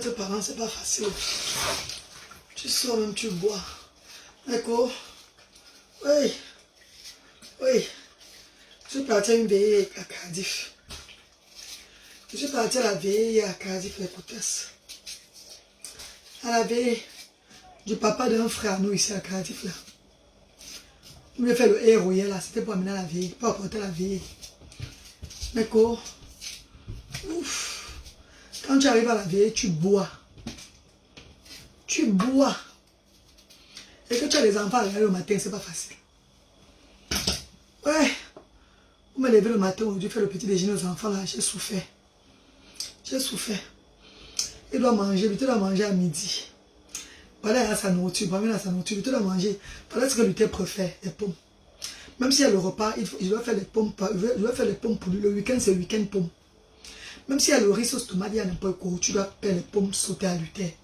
Être parent, c'est pas facile. Tu sors même, tu bois. D'accord? Oui. Oui. Je suis parti à une veillée à Cardiff. Je suis parti à la veillée à Cardiff, les potasses. À la veillée du papa d'un frère, nous, ici à Cardiff, là. Il me fait le héros hier, là. C'était pour amener à la veillée, pour apporter la veillée. D'accord? Ouf. Quand tu arrives à la veillée, tu bois. Tu bois. Et que tu as les enfants à le matin, c'est pas facile. Ouais. Vous me levez le matin aujourd'hui, faire le petit déjeuner aux enfants là, j'ai souffert. J'ai souffert. Il doit manger, Luther doit manger à midi. Voilà, il a sa nourriture, il a sa nourriture, Luther doit manger. Voilà ce que Luther préfère, les pommes. Même s'il y a le repas, il doit faire les pommes, il doit faire les pommes pour lui. Le week-end, c'est le week-end pommes. Même s'il y a le riz sauce tomate, il y a n'importe quoi, tu dois faire les pommes sauter à Luther.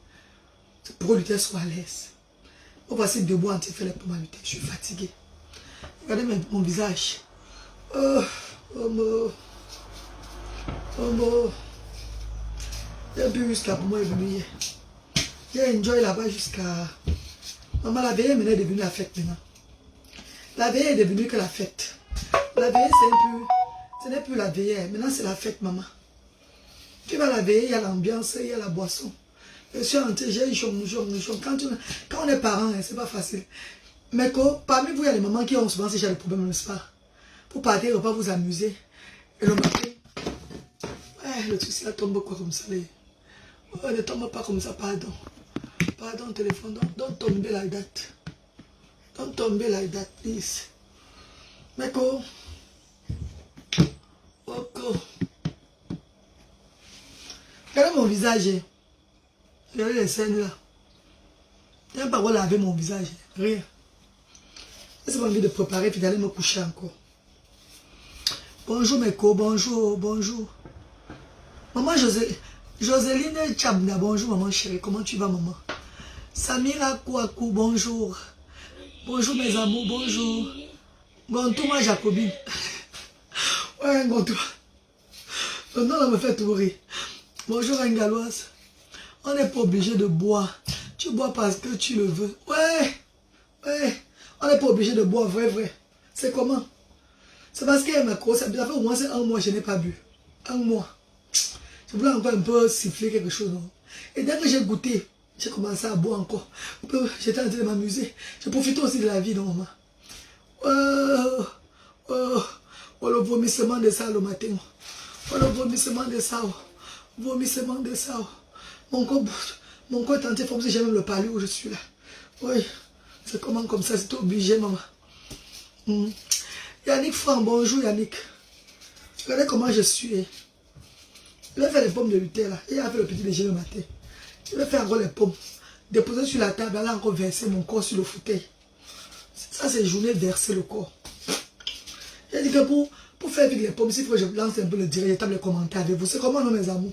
C'est pour que Luther soit à l'aise. On va passer debout en train de faire les pommes à Luther. Je suis fatigué. Regardez mon visage. Oh mon. Oh mon. J'ai bu jusqu'à pour moi est venu hier. J'ai enjoy là-bas jusqu'à... Maman, la veille maintenant est devenue la fête maintenant. La veille est devenue que la fête. La veille c'est un peu... Ce n'est plus la veille. Maintenant c'est la fête, maman. Tu vas la veille, il y a l'ambiance, il y a la boisson. Je suis rentré, j'ai chong. Quand on est parents, c'est pas facile. Mais parmi vous, il y a les mamans qui ont souvent ces genre de problèmes, n'est-ce pas? Pour partir au repas, vous amuser. Et le matin, ouais, le truc, là tombe quoi comme ça. Oh, ne tombe pas comme ça, pardon. Pardon, téléphone, don't tomber like that. Don't tomber like that, please. Mais quoi? Regardez mon visage. Regardez les scènes là. Je n'ai pas encore laver mon visage. Rien. J'ai envie de préparer puis d'aller me coucher encore. Bonjour mes co, bonjour. Maman Joséline Tchabna, bonjour maman chérie, comment tu vas maman? Samira Kouakou, bonjour. Bonjour mes amours, bonjour. Gontouma Jacobine. Ouais, Gontouma. Le nom là me fait tout rire. Bonjour Engaloise. On n'est pas obligé de boire. Tu bois parce que tu le veux. Ouais. On n'est pas obligé de boire, vrai. C'est comment? C'est parce qu'elle m'a croisé. Ça fait au moins 1 mois, je n'ai pas bu. 1 mois. Je voulais encore un peu siffler quelque chose. Non? Et dès que j'ai goûté, j'ai commencé à boire encore. J'étais en train de m'amuser. Je profitais aussi de la vie, non, maman. Le vomissement de ça le matin. Le vomissement de ça. Vomissement de ça. Mon corps est tenté comme si j'ai même le palais où je suis là. Oui. C'est comment comme ça, c'est obligé, maman. Yannick Franck, bonjour Yannick. Regardez comment je suis. Il va faire les pommes de Luther là. Il a fait le petit déjeuner le matin. Il va faire encore les pommes. Déposer sur la table, là encore verser mon corps sur le fauteuil. Ça c'est journée verser le corps. J'ai dit que pour faire vite les pommes, s'il faut que je lance un peu le direct, je tape les commentaires avec vous. C'est comment non mes amours?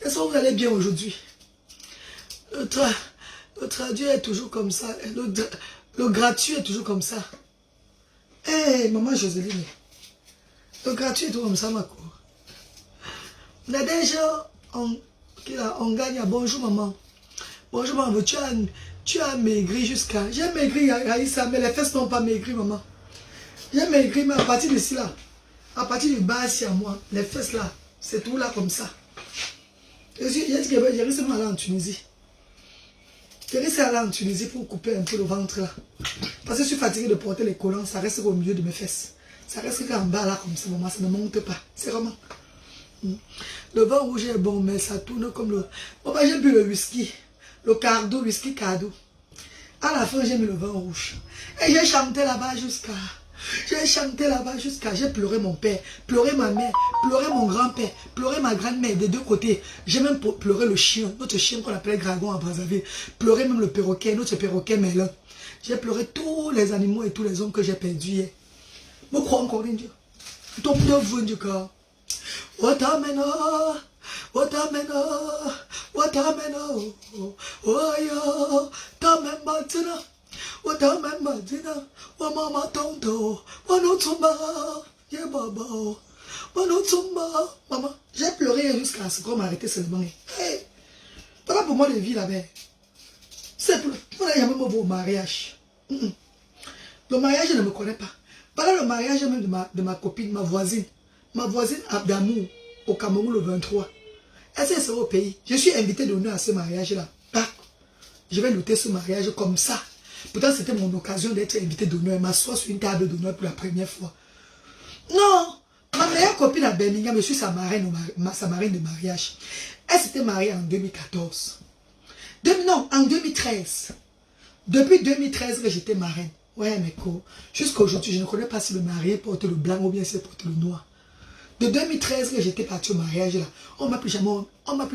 Est-ce que vous allez bien aujourd'hui? Le traduit est toujours comme ça. Le gratuit est toujours comme ça. Hé, maman Joséline. Le gratuit est toujours comme ça, ma cour. Nadège, on gagne. Bonjour, maman. Bonjour, maman. Tu as maigri jusqu'à... J'ai maigri, Aïssa, mais les fesses n'ont pas maigri, maman. J'ai maigri, mais à partir de ici, là. À partir du bas, ici, à moi. Les fesses, là. C'est tout là, comme ça. J'ai dit que j'ai réussi à aller en Tunisie. J'ai réussi à aller en Tunisie pour couper un peu le ventre là. Parce que je suis fatigué de porter les collants, ça reste au milieu de mes fesses. Ça reste qu'en bas là comme ça, maman, ça ne monte pas. C'est vraiment. Le vin rouge est bon, mais ça tourne comme le... Maman, j'ai bu le whisky. Le cardo, whisky cardo. À la fin, j'ai mis le vin rouge. Et j'ai chanté là-bas jusqu'à... J'ai pleuré mon père, pleuré ma mère, pleuré mon grand-père, pleuré ma grand-mère des deux côtés. J'ai même pleuré le chien, notre chien qu'on appelait Dragon à Brazzaville. Pleuré même le perroquet, notre perroquet Melon. J'ai pleuré tous les animaux et tous les hommes que j'ai perdus hier. Je crois encore en Dieu. Tombe de vous, du corps. Watameno, oh yo, tamembatina. Maman, j'ai pleuré jusqu'à ce qu'on m'a arrêté seulement. Hey, pas pour moi de vivre là-bas. C'est pour jamais au mariage. Le mariage, je ne me connais pas. Pendant le mariage même de ma copine, ma voisine d'amour au Cameroun le 23. Elle sera au pays. Je suis invité d'honneur à ce mariage-là. Je vais lutter ce mariage comme ça. Pourtant, c'était mon occasion d'être invité d'honneur. M'asseoir sur une table d'honneur pour la première fois. Non! Ma meilleure copine à Birmingham, je suis sa marraine de mariage. Elle s'était mariée en 2014. Non, en 2013. Depuis 2013 que j'étais marraine. Ouais, mais quoi? Jusqu'à aujourd'hui, je ne connais pas si le marié porte le blanc ou bien s'il porte le noir. De 2013 que j'étais partie au mariage, là, on ne m'a plus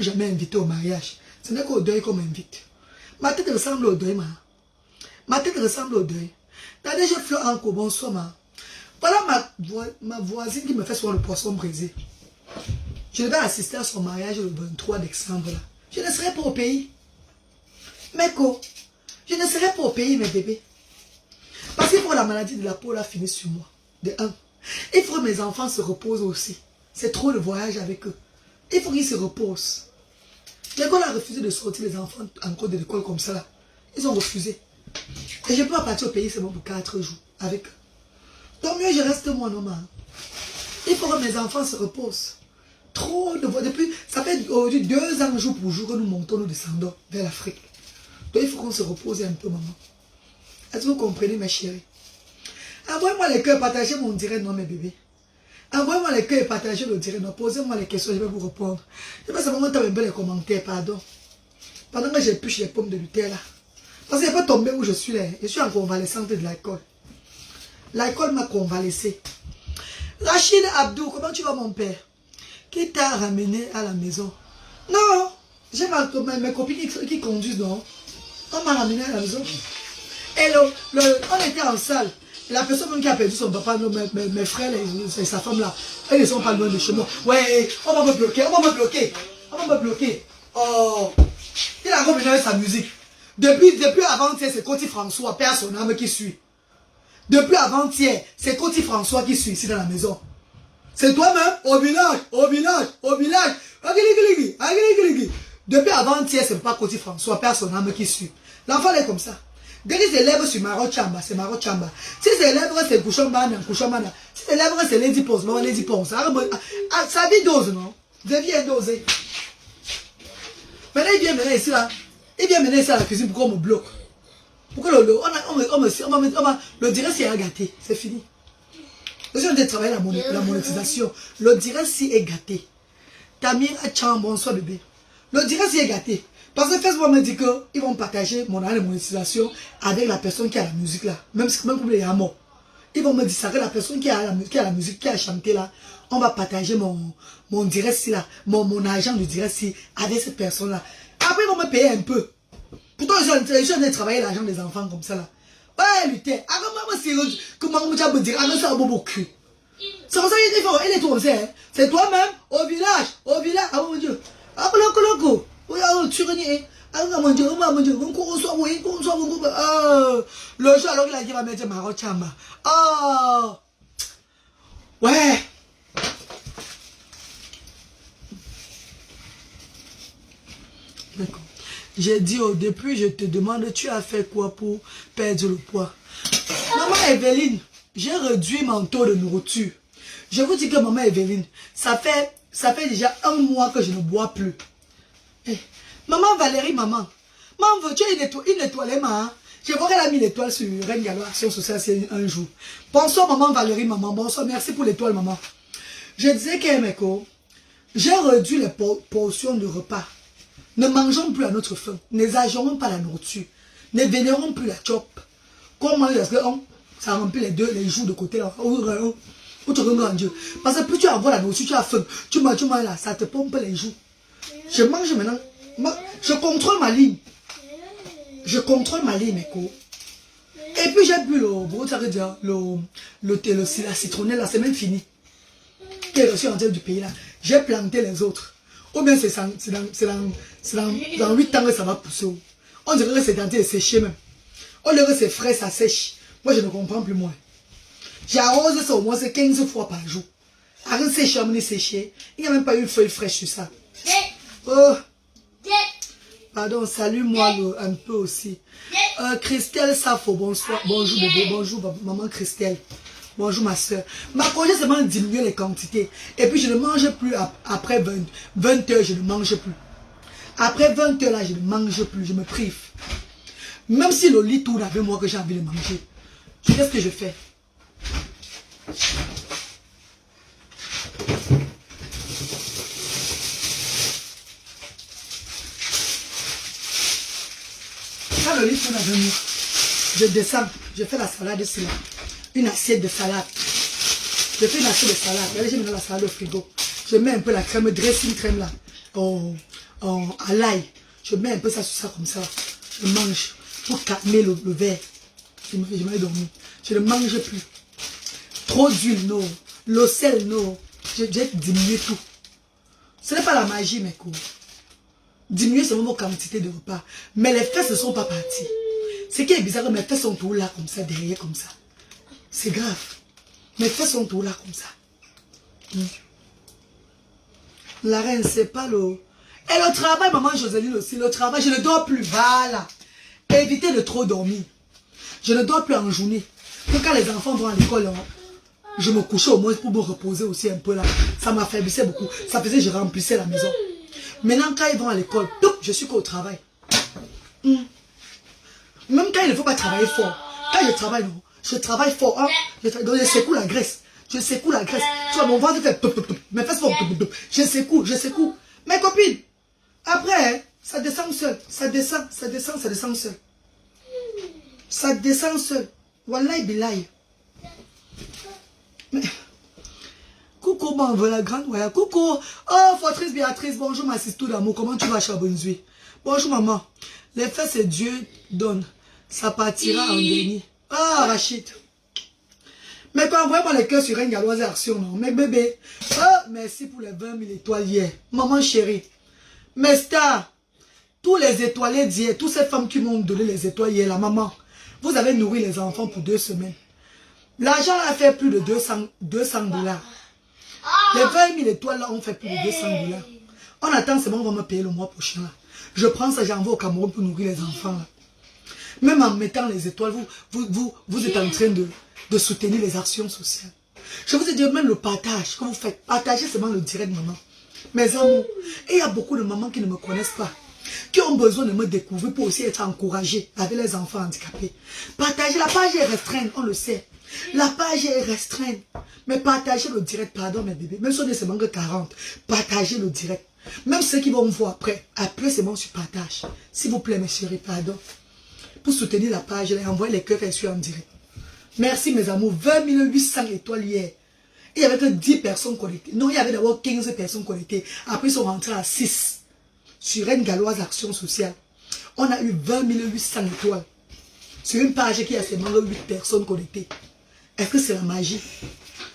jamais invité au mariage. Ce n'est qu'au deuil qu'on m'invite. Ma tête ressemble au deuil, ma tête ressemble au deuil. D'ailleurs, je fleur encore, bonsoir, ma. Voilà ma voisine qui me fait souvent le poisson brisé. Je devais assister à son mariage le 23 décembre, là. Je ne serai pas au pays. Mais quoi? Je ne serai pas au pays, mes bébés. Parce qu'il faut que la maladie de la peau là finisse sur moi. De un. Il faut que mes enfants se reposent aussi. C'est trop de voyage avec eux. Il faut qu'ils se reposent. L'école a refusé de sortir les enfants encore de l'école comme ça là. Ils ont refusé. Et je peux pas partir au pays seulement pour 4 jours avec eux. Donc mieux je reste moi normal. Il faut que mes enfants se reposent. Trop de voyages. Depuis, ça fait aujourd'hui 2 ans jour pour jour que nous montons, nous descendons vers l'Afrique. Donc il faut qu'on se repose un peu, maman. Est-ce que vous comprenez, mes chéris? Envoyez-moi les cœurs, partagez mon direct, non, mes bébés. Envoyez-moi les cœurs et partagez le direct, non. Posez-moi les questions, je vais vous répondre. Je vais simplement taper un peu les commentaires, pardon. Pendant que j'épluche les pommes de terre là. Parce que je peux tomber où je suis là. Je suis en convalescente de l'alcool. L'alcool m'a convalescé. Rachid Abdou, comment tu vas, mon père? Qui t'a ramené à la maison? Non, j'ai mes copines qui conduisent, non. On m'a ramené à la maison. Et on était en salle. La personne même qui a perdu son papa, mes frères et sa femme là, elles ne sont pas loin de chez moi. Ouais, on va me bloquer, on va me bloquer. On va me bloquer. Oh, il a revenu avec sa musique. Depuis avant-hier, c'est Côté François, père son âme qui suit. Depuis avant-hier, c'est Côté François qui suit ici dans la maison. C'est toi-même, au village, au village, au village. Depuis avant-hier, c'est pas Côté François, père son âme qui suit. L'enfant est comme ça. Dès qu'il s'élève sur Maro Chamba, c'est Maro Chamba. Si s'élève, c'est Kouchambana, Kouchambana. Si s'élève, c'est Lady Ponce, non, Lady Ponce. Ça vie dose, non? Vous devez doser. Maintenant, il vient mener ici, là. Il vient mener ici à la cuisine pour qu'on me bloque. Pourquoi le direct, c'est gâté. C'est fini. Je suis en train de travailler la monétisation. Le direct, si est gâté. Tamir Achan, bonsoir, bébé. Le direct, si est gâté. Parce que Facebook me dit qu'ils vont partager mon monétisation avec la personne qui a la musique là. Même pour les amours. Ils vont me dire ça que la personne qui a la musique, qui a chanté là, on va partager mon direct si là, mon argent de direct si avec cette personne là. Après ils vont me payer un peu. Pourtant je suis en train de travailler l'argent des enfants comme ça là. Ouais, lutter. Comment on me dire, ça va beaucoup. C'est pour ça qu'il est tout ça. C'est toi-même au village. Ah mon Dieu. Ah mon le jour alors qu'il va mettre Maro Chamba. Oh ouais. D'accord. J'ai dit depuis je te demande tu as fait quoi pour perdre le poids. Maman Evelyne, j'ai réduit mon taux de nourriture. Je vous dis que maman Evelyne, ça fait déjà 1 mois que je ne bois plus. Hey. Maman Valérie, maman, veux-tu une étoile, maman? Je vois qu'elle a mis l'étoile sur Reine Gallo Action Sociale un jour. Bonsoir, maman Valérie, maman. Bonsoir, merci pour l'étoile, maman. Je disais qu'Emeko, j'ai réduit les portions de repas. Ne mangeons plus à notre faim. N'exagérons pas la nourriture. Ne vénérons plus la chope. Comment est-ce que ça remplit les joues de côté là? Où tu regardes Dieu. Parce que plus tu envoies la nourriture, tu as faim. Tu manges là, ça te pompe les joues. Je mange maintenant. Je contrôle ma ligne. Je contrôle ma ligne, Meko. Et puis j'ai bu la citronnelle là, c'est même fini. Qui est reçu en tête du pays là. J'ai planté les autres. Ou bien c'est dans 8 ans que ça va pousser. On dirait que c'est tenté de sécher même. On dirait que c'est frais, ça sèche. Moi je ne comprends plus moi. J'arrose ça au moins 15 fois par jour. Arrête sécher, sécher. Il n'y a même pas eu une feuille fraîche sur ça. Oh. Pardon, salue-moi un peu aussi. Christelle Safo, bonsoir. Bonjour bébé, bonjour maman Christelle. Bonjour ma soeur. Ma congé seulement diminuer les quantités. Et puis je ne mange plus après 20 heures, je ne mange plus. Après 20 heures là, je ne mange plus, je me prive. Même si le lit tourne avec moi que j'ai envie de manger. Qu'est-ce que je fais? Quand le lit tourne avec moi, je descends, je fais la salade ici là. Une assiette de salade. Je fais une assiette de salade. Regardez, j'ai mis la salade au frigo. Je mets un peu la crème, dressing crème là, à l'ail. Je mets un peu ça sur ça comme ça. Je mange pour calmer le verre. Je m'avais dormi. Je ne mange plus. Trop d'huile, non. Le sel, non. J'ai diminué tout. Ce n'est pas la magie, mes cours. Diminuer seulement vos quantités de repas. Mais les fesses ne sont pas parties. Ce qui est bizarre, mes fesses sont tout là, comme ça, derrière, comme ça. C'est grave. Mes fesses sont tout là, comme ça. La reine, c'est pas le... Et le travail, maman Joséline aussi, le travail, je ne dors plus. Voilà. Évitez de trop dormir. Je ne dors plus en journée. Donc quand les enfants vont à l'école, je me couchais au moins pour me reposer aussi un peu là. Ça m'affaiblissait beaucoup. Ça faisait que je remplissais la maison. Maintenant, quand ils vont à l'école, je suis qu'au travail. Même quand il ne faut pas travailler fort. Quand je travaille, non, je travaille fort. Hein. Je secoue la graisse. Je secoue la graisse. Tu vois, mon ventre fait... Mes fesses font... Je secoue, je secoue. Mes copines, après, ça descend seul. Ça descend, ça descend, ça descend seul. Ça descend seul. Wallahi billahi. Mais... Coucou, bon, voilà, grande, ouais. Coucou. Oh, Fortrice Béatrice, bonjour ma sister d'amour. Comment tu vas, Chabonzui? Bonjour, maman. Les faits, c'est Dieu donne. Ça partira en dernier. Ah, Rachid. Mais quand envoyez-moi les cœurs sur une galoise action, non? Mais bébé. Oh, merci pour les 20 000 étoiles hier. Maman chérie. Mes stars. Tous les étoilés d'hier, toutes ces femmes qui m'ont donné les étoiles hier, la maman. Vous avez nourri les enfants pour 2 semaines. L'argent a fait plus de 200 $. Les 20 000 étoiles là ont fait plus de 200 $. On attend, c'est bon, on va me payer le mois prochain là. Je prends ça, j'envoie au Cameroun pour nourrir les enfants là. Même en mettant les étoiles, vous êtes en train de soutenir les actions sociales. Je vous ai dit, même le partage que vous faites, partagez seulement le direct, maman. Mes amours, et il y a beaucoup de mamans qui ne me connaissent pas, qui ont besoin de me découvrir pour aussi être encouragées avec les enfants handicapés. Partagez, la page est restreinte, on le sait. La page est restreinte. Mais partagez le direct, pardon mes bébés. Même si on est seulement que 40, partagez le direct. Même ceux qui vont me voir après c'est bon sur partage. S'il vous plaît, mes chéris, pardon. Pour soutenir la page, envoyez les cœurs qu'elle suit en direct. Merci mes amours. 20 800 étoiles hier. Il n'y avait que 10 personnes connectées. Non, il y avait d'abord 15 personnes connectées. Après, ils sont rentrés à 6. Sur une galoise action sociale. On a eu 20 800 étoiles. Sur une page qui a seulement 8 personnes connectées. Est-ce que c'est la magie?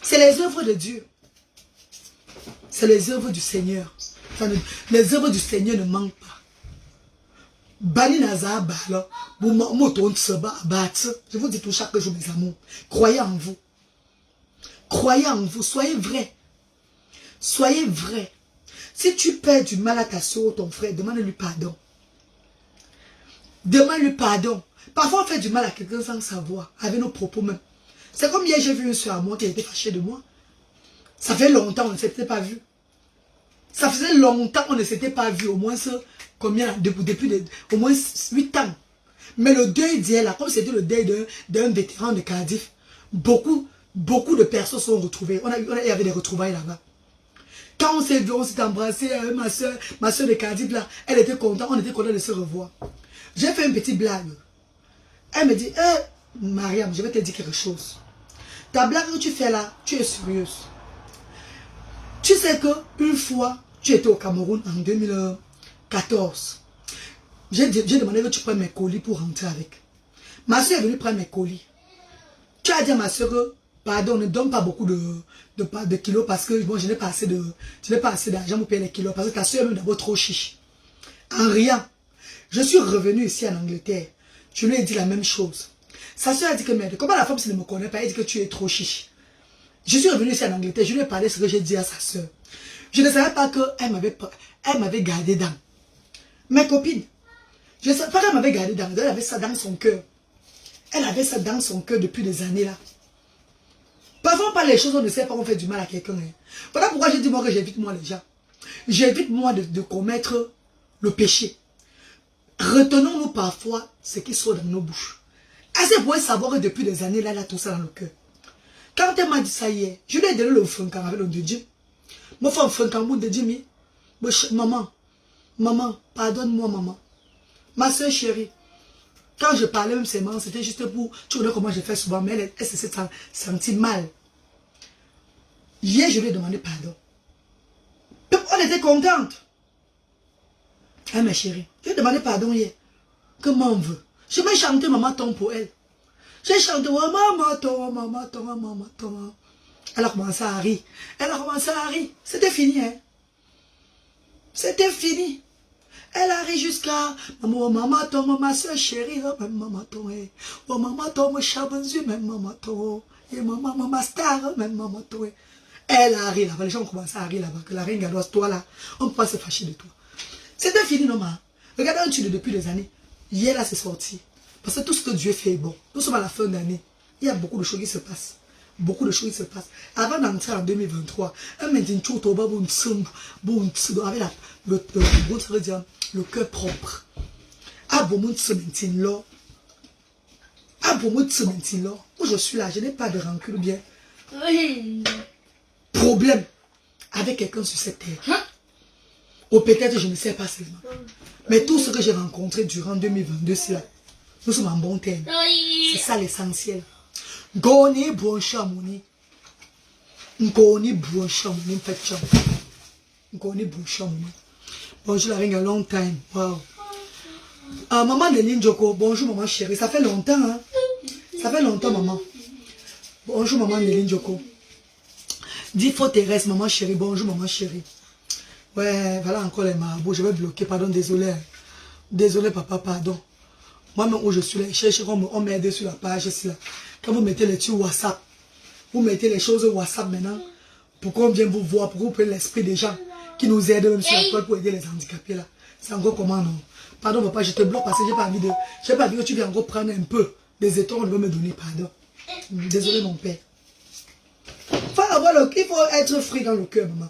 C'est les œuvres de Dieu. C'est les œuvres du Seigneur. Les œuvres du Seigneur ne manquent pas. Bani Nazar, je vous dis tout chaque jour, mes amours. Croyez en vous. Croyez en vous. Soyez vrai. Soyez vrai. Si tu perds du mal à ta soeur ou ton frère, demande-lui pardon. Demande-lui pardon. Parfois, on fait du mal à quelqu'un sans savoir, avec nos propos même. C'est comme hier, j'ai vu une soeur à moi qui a été fâchée de moi. Ça fait longtemps, on ne s'était pas vu. Ça faisait longtemps qu'on ne s'était pas vu, au moins combien, depuis au moins 8 ans. Mais le deuil d'hier, là, comme c'était le deuil d'un vétéran de Cardiff, beaucoup de personnes sont retrouvées. Il y avait des retrouvailles là-bas. Quand on s'est vu, on s'est embrassé, ma soeur de Cardiff, là, elle était contente, on était content de se revoir. J'ai fait une petite blague. Elle me dit, Mariam, je vais te dire quelque chose. Ta blague que tu fais là, tu es sérieuse. Tu sais qu'une fois, tu étais au Cameroun en 2014. J'ai demandé que tu prennes mes colis pour rentrer avec. Ma soeur est venue prendre mes colis. Tu as dit à ma soeur que, pardon, ne donne pas beaucoup de kilos parce que bon, je n'ai pas assez d'argent pour payer les kilos. Parce que ta soeur est même d'abord trop chiche. En riant, je suis revenu ici en Angleterre. Je lui ai dit la même chose. Sa soeur a dit que, merde, comment la femme ne me connaît pas, elle dit que tu es trop chiche. Je suis revenu ici en Angleterre, je lui ai parlé de ce que j'ai dit à sa soeur. Je ne savais pas qu'elle m'avait gardé dans. Mes copines, Je ne sais pas qu'elle m'avait gardé dans elle avait ça dans son cœur. Elle avait ça dans son cœur depuis des années là. Parfois, par les choses, on ne sait pas, on fait du mal à quelqu'un. Hein. Voilà pourquoi je dis moi que j'évite moi les gens. J'évite moi de commettre le péché. Retenons-nous parfois ce qui sort dans nos bouches. Assez pour savoir que depuis des années, là, elle a tout ça dans le cœur. Quand elle m'a dit ça hier, je lui ai donné le francan avec le de Dieu. Moi, je fais un francan de Dieu, mais maman, pardonne-moi, maman. Ma soeur chérie, quand je parlais même seulement, c'était juste pour... Tu connais comment je fais souvent, mais elle s'est sentie mal. Hier, je lui ai demandé pardon. On était contente. Hein, ma chérie, je lui ai demandé pardon hier. Comment on veut? Je vais chanter Maman Tom pour elle. J'ai chanté oh, Maman Tom, Maman Tom, Maman Tom. Elle a commencé à rire. Elle a commencé à rire. C'était fini, hein. C'était fini. Elle a ri jusqu'à Maman Tom, ma soeur chérie, même Maman Tom. Oh, Maman Tom, Chabanzu, même Maman Tom. Et Maman Star, même Maman Tom. Elle a ri là-bas. Les gens ont commencé à rire là-bas. Que la reine gadoise, toi là, on ne peut pas se fâcher de toi. C'était fini, non, ma. Regardez un tube depuis des années. Hier, là, c'est sorti. Parce que tout ce que Dieu fait est bon. Nous sommes à la fin d'année. Il y a beaucoup de choses qui se passent. Beaucoup de choses qui se passent. Avant d'entrer en 2023, avec le cœur propre. Moi, je suis là, je n'ai pas de rancune bien. Problème avec quelqu'un sur cette terre. Ou peut-être je ne sais pas seulement. Mais tout ce que j'ai rencontré durant 2022, c'est là. Nous sommes en bon terme. C'est ça l'essentiel. Goni Bouchamoni. Goni Bouchamoni. Goni Bouchamoni. Bonjour la reine, a long time. Wow. Maman de Ninjoko, bonjour maman chérie. Ça fait longtemps, hein? Ça fait longtemps, maman. Bonjour maman de Ninjoko. Difo Thérèse, maman chérie. Bonjour maman chérie. Ouais, voilà encore les marabouts. Je vais bloquer, pardon, désolé. Désolé, papa, pardon. Moi-même où je suis là, on m'aide sur la page ici, là. Quand vous mettez les trucs WhatsApp, vous mettez les choses WhatsApp maintenant, pour qu'on vienne vous voir, pour que vous preniez l'esprit des gens qui nous aident même sur la toile pour aider les handicapés là. C'est encore comment non? Pardon, papa, je te bloque parce que j'ai pas envie que tu viennes encore prendre un peu des étoiles, on veut me donner pardon. Désolé, mon père. Il faut être free dans le cœur, maman.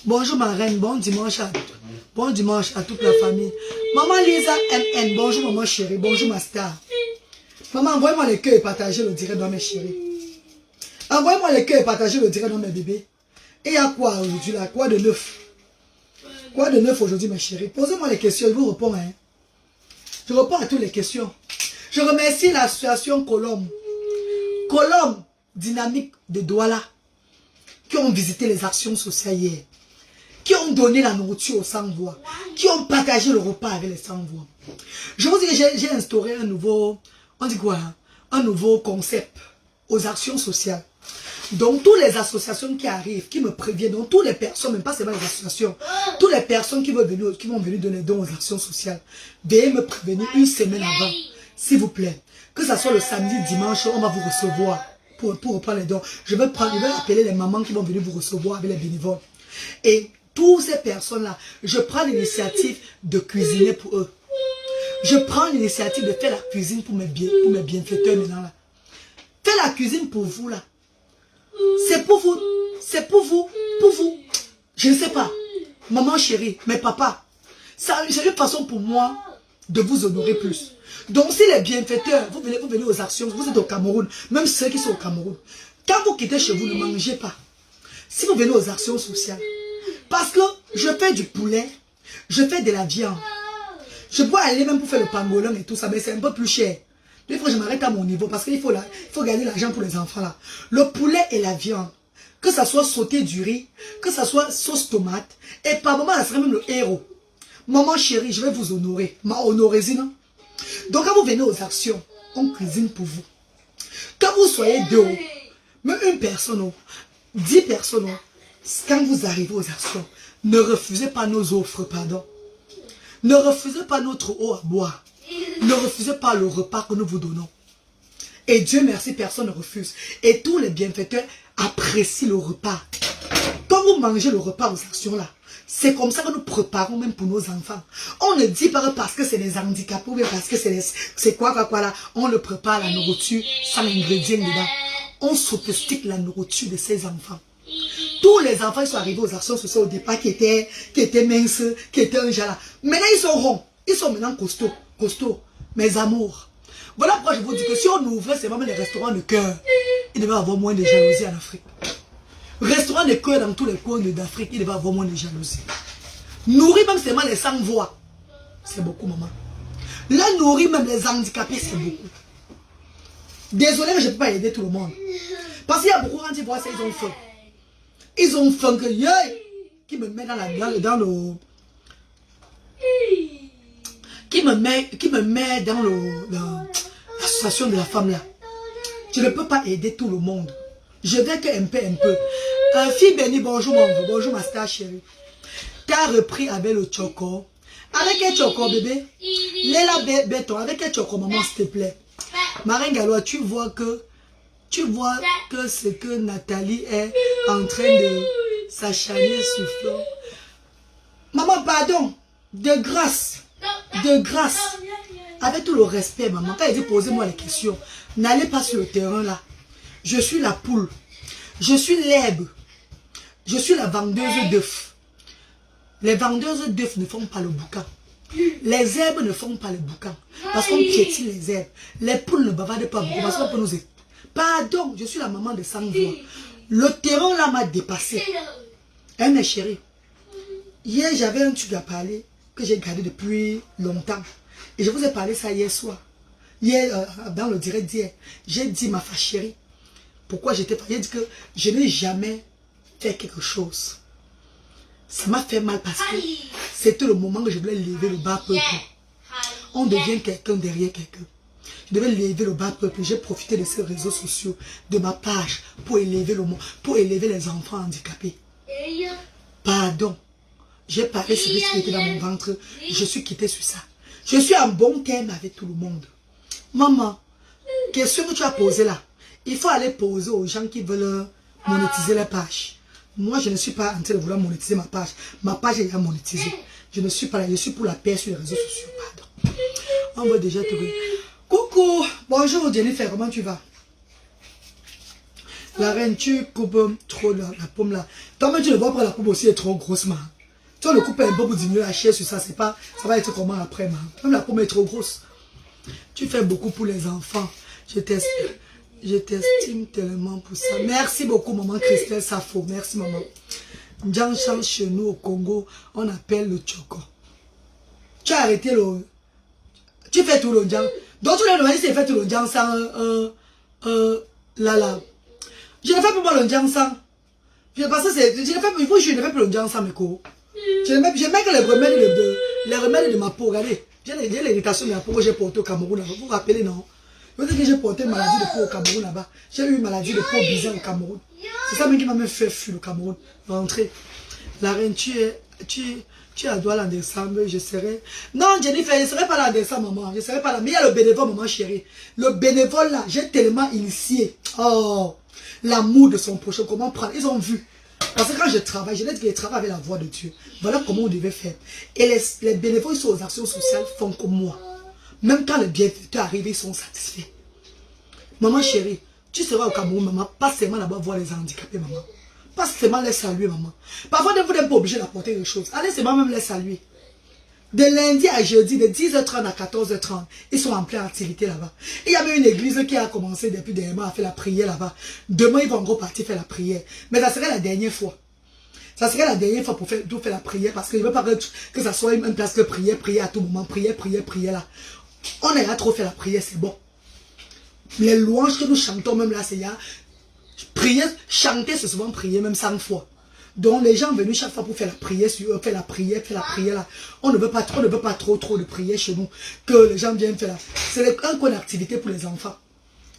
Bonjour ma reine, bon dimanche à toute la famille. Maman Lisa MN, bonjour maman chérie, bonjour ma star. Maman, envoyez-moi les cœurs et partagez le direct dans mes chéris. Envoyez-moi les cœurs et partagez le direct dans mes bébés. Et il y a quoi aujourd'hui là? Quoi de neuf? Quoi de neuf aujourd'hui mes chéris? Posez-moi les questions, je vous réponds. Hein. Je réponds à toutes les questions. Je remercie l'association Colombe. Colombe Dynamique de Douala. Qui ont visité les actions sociales hier. Qui ont donné la nourriture aux sans-voix, qui ont partagé le repas avec les sans-voix. Je vous dis que j'ai instauré un nouveau, on dit quoi, hein? Un nouveau concept aux actions sociales. Donc, toutes les associations qui arrivent, qui me préviennent, donc toutes les personnes, même pas seulement les associations, toutes les personnes qui vont venir donner dons aux actions sociales, veuillez me prévenir une semaine avant, s'il vous plaît. Que ce soit le samedi, dimanche, on va vous recevoir pour reprendre les dons. Je vais appeler les mamans qui vont venir vous recevoir avec les bénévoles. Et toutes ces personnes-là, je prends l'initiative de cuisiner pour eux. Je prends l'initiative de faire la cuisine pour mes bienfaiteurs maintenant là. Faire la cuisine pour vous là. C'est pour vous. C'est pour vous. Pour vous. Je ne sais pas. Maman chérie, mais papa. C'est une façon pour moi de vous honorer plus. Donc si les bienfaiteurs, vous venez aux actions, vous êtes au Cameroun, même ceux qui sont au Cameroun. Quand vous quittez chez vous, ne mangez pas. Si vous venez aux actions sociales, parce que je fais du poulet, je fais de la viande. Je peux aller même pour faire le pangolin et tout ça, mais c'est un peu plus cher. Il faut que je m'arrête à mon niveau parce qu'il faut gagner l'argent pour les enfants là. Le poulet et la viande, que ça soit sauté du riz, que ça soit sauce tomate, et par moment, ça serait même le héros. Maman chérie, je vais vous honorer. Ma honorez-y, non? Donc quand vous venez aux actions, on cuisine pour vous. Quand vous soyez deux, même une personne, 10 personnes, quand vous arrivez aux actions, ne refusez pas nos offres, pardon. Ne refusez pas notre eau à boire. Ne refusez pas le repas que nous vous donnons. Et Dieu merci, personne ne refuse. Et tous les bienfaiteurs apprécient le repas. Quand vous mangez le repas aux actions là, c'est comme ça que nous préparons même pour nos enfants. On ne dit pas que parce que c'est des handicapés ou parce que c'est quoi là, on le prépare la nourriture sans ingrédients dedans. On sophistique la nourriture de ces enfants. Tous les enfants ils sont arrivés aux actions sociales au départ qui étaient minces, qui étaient un jala. Maintenant ils sont ronds, ils sont maintenant costauds, mes amours. Voilà pourquoi je vous dis que si on ouvrait seulement les restaurants de cœur, il devait y avoir moins de jalousie en Afrique. Restaurant de cœur dans tous les coins d'Afrique, il devait y avoir moins de jalousie. Nourrir même seulement les sans-voix, c'est beaucoup, maman. Là, nourrir même les handicapés, c'est beaucoup. Désolé, mais je ne peux pas aider tout le monde. Parce qu'il y a beaucoup quand ils voient ça, ils ont faim. Ils ont faim que qui me met dans le qui me met dans l'association de la femme là. Je ne peux pas aider tout le monde. Je vais que un peu. Fille bénie, bonjour mon frère, bonjour ma star chérie. Tu as repris avec le choco. Avec quel choco bébé? Léla béton, avec quel choco maman s'il te plaît? Marine Gallois, tu vois que ce que Nathalie est en train de s'acharner sur Flore. Maman, pardon, de grâce, avec tout le respect, maman, quand elle dit posez-moi les questions, n'allez pas sur le terrain là. Je suis la poule, je suis l'herbe, je suis la vendeuse d'œufs. Les vendeuses d'œufs ne font pas le boucan. Les herbes ne font pas le boucan. Parce qu'on piétine les herbes. Les poules ne bavardent pas beaucoup parce qu'on peut nous écouter. Pardon, je suis la maman de sans voix. Le terrain là m'a dépassé. Hein, mes chéris. Hier, j'avais un truc à parler que j'ai gardé depuis longtemps. Et je vous ai parlé ça hier soir. Hier, dans le direct d'hier, j'ai dit ma femme chérie. Pourquoi j'étais pas. J'ai dit que je n'ai jamais fait quelque chose. Ça m'a fait mal parce que c'était le moment que je voulais lever le bas peuple. On devient quelqu'un derrière quelqu'un. Je devais lever le bas peuple. J'ai profité de ces réseaux sociaux, de ma page, pour élever le monde, pour élever les enfants handicapés. Pardon. J'ai parlé sur ce qui était dans mon ventre. Je suis quitté sur ça. Je suis en bon terme avec tout le monde. Maman, question que tu as posée là, il faut aller poser aux gens qui veulent monétiser la page. Moi, je ne suis pas en train de vouloir monétiser ma page. Ma page est déjà monétisée. Je ne suis pas là. Je suis pour la paix sur les réseaux sociaux. Pardon. On va déjà te dire. Coucou. Bonjour Jennifer. Comment tu vas? La reine, tu coupes trop la pomme là. Toi-même, tu ne vois pas la pomme aussi est trop grosse, man. Tu vas le couper un peu pour diminuer la chair sur ça. C'est pas, ça va être comment après, man. Même la pomme est trop grosse. Tu fais beaucoup pour les enfants. Je t'estime tellement pour ça. Merci beaucoup, maman Christelle Safo. Merci, maman. Djanshan, chez nous au Congo, on appelle le choco. Tu as arrêté le... Tu fais tout le djang. Donc, tu l'as demandé si tu fais tout le djang sans... là. Je ne fais pas moi le djang sans. Parce que c'est... Je ne fais plus le djang sans mes cours. Je mets que les remèdes de ma peau. Regardez. J'ai l'irritation de la peau que j'ai portée au Cameroun. Vous vous rappelez, non? Vous savez que j'ai porté une maladie de peau au Cameroun là-bas. J'ai eu une maladie de peau bizarre au Cameroun. C'est ça même qui m'a même fait fuir le Cameroun. Rentrer. La reine, tu es à Douala en décembre, je serai... Non, Jennifer, je ne serai pas là en décembre, maman. Je ne serai pas là. Mais il y a le bénévole, maman chérie. Le bénévole là, j'ai tellement initié. Oh, l'amour de son prochain. Comment prendre? Ils ont vu. Parce que quand je travaille, je dis que je travaille avec la voix de Dieu. Voilà comment on devait faire. Et les bénévoles qui sont aux actions sociales font comme moi. Même quand les bienfaiteurs arrivent, ils sont satisfaits. Maman chérie, tu seras au Cameroun, maman. Pas seulement là-bas voir les handicapés, maman. Pas seulement les saluer, maman. Parfois, vous n'êtes pas obligé d'apporter des choses. Allez seulement même les saluer. De lundi à jeudi, de 10h30 à 14h30, ils sont en pleine activité là-bas. Il y avait une église qui a commencé depuis des mois à faire la prière là-bas. Demain, ils vont encore partir faire la prière. Mais ça serait la dernière fois. Ça serait la dernière fois pour faire la prière parce qu'il ne veut pas que ça soit une place de prière à tout moment. Prière là. On a trop fait la prière, c'est bon. Les louanges que nous chantons même là, c'est ya. Prière, chanter, c'est souvent prier même 100 fois. Donc les gens venus chaque fois pour faire la prière sur eux, faire la prière là. On ne veut pas trop de prière chez nous. Que les gens viennent faire là. C'est un coin d'activité pour les enfants.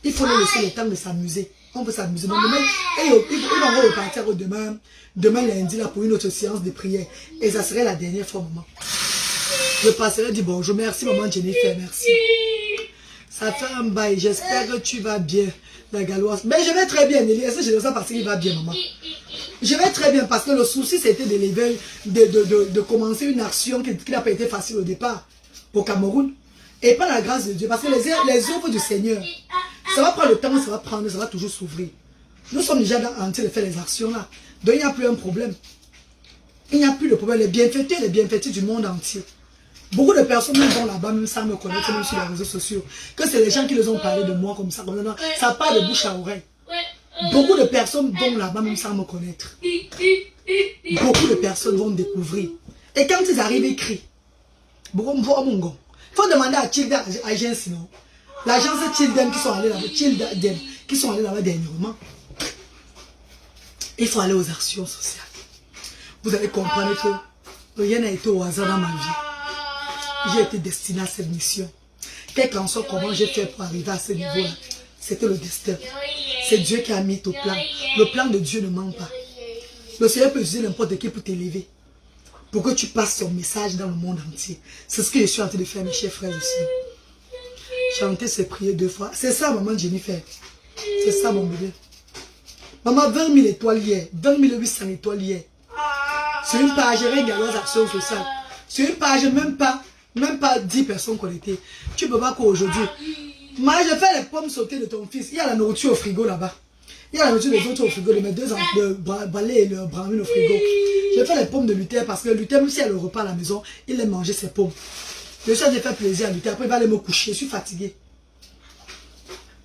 Il faut leur laisser le temps de s'amuser. On peut s'amuser. Donc demain, ils vont repartir demain lundi là pour une autre séance de prière. Et ça serait la dernière fois, maman. Je passerai du bonjour. Merci maman Jennifer, merci. Ça fait un bail. J'espère que tu vas bien, la Galloise. Mais je vais très bien, Nelly. Est-ce que je le sens parce qu'il va bien, maman? Je vais très bien parce que le souci c'était de commencer une action qui n'a pas été facile au départ au Cameroun. Et pas la grâce de Dieu. Parce que les œuvres du Seigneur, ça va prendre le temps, ça va toujours s'ouvrir. Nous sommes déjà en train de faire les actions là. Donc il n'y a plus un problème. Il n'y a plus de problème. Les bienfaiteurs du monde entier. Beaucoup de personnes vont là-bas, même sans me connaître, même sur les réseaux sociaux. Que c'est les gens qui les ont parlé de moi comme ça. Ça part de bouche à oreille. Beaucoup de personnes vont là-bas, même sans me connaître. Beaucoup de personnes vont découvrir. Et quand ils arrivent, ils crient. Il faut demander à Children Agence, non? L'agence Children qui sont allés là-bas dernièrement. Il faut aller aux actions sociales. Vous allez comprendre que rien n'a été au hasard dans ma vie. J'ai été destiné à cette mission. Quel qu'en soit comment j'ai fait pour arriver à ce niveau-là, c'était le destin. C'est Dieu qui a mis ton plan. Le plan de Dieu ne ment pas. Le Seigneur peut utiliser n'importe qui pour t'élever. Pour que tu passes son message dans le monde entier. C'est ce que je suis en train de faire, mes chers frères aussi. Chanter, c'est prier 2 fois. C'est ça, maman Jennifer. C'est ça, mon bébé. Maman, 20 000 étoiles hier. 20 800 étoiles hier. Sur une page, Galoise Action Sociale. Sur une page, même pas 10 personnes connectées. Tu peux pas qu'aujourd'hui. Moi, je fais les pommes sautées de ton fils. Il y a la nourriture au frigo là-bas. Il y a la nourriture des autres au frigo. De mes 2 ans, de balai et le brahmin au frigo. Je fais les pommes de Luther parce que Luther, même si elle a le repas à la maison, il aime manger ses pommes. Je suis en train de faire plaisir à Luther. Après, il va aller me coucher. Je suis fatigué.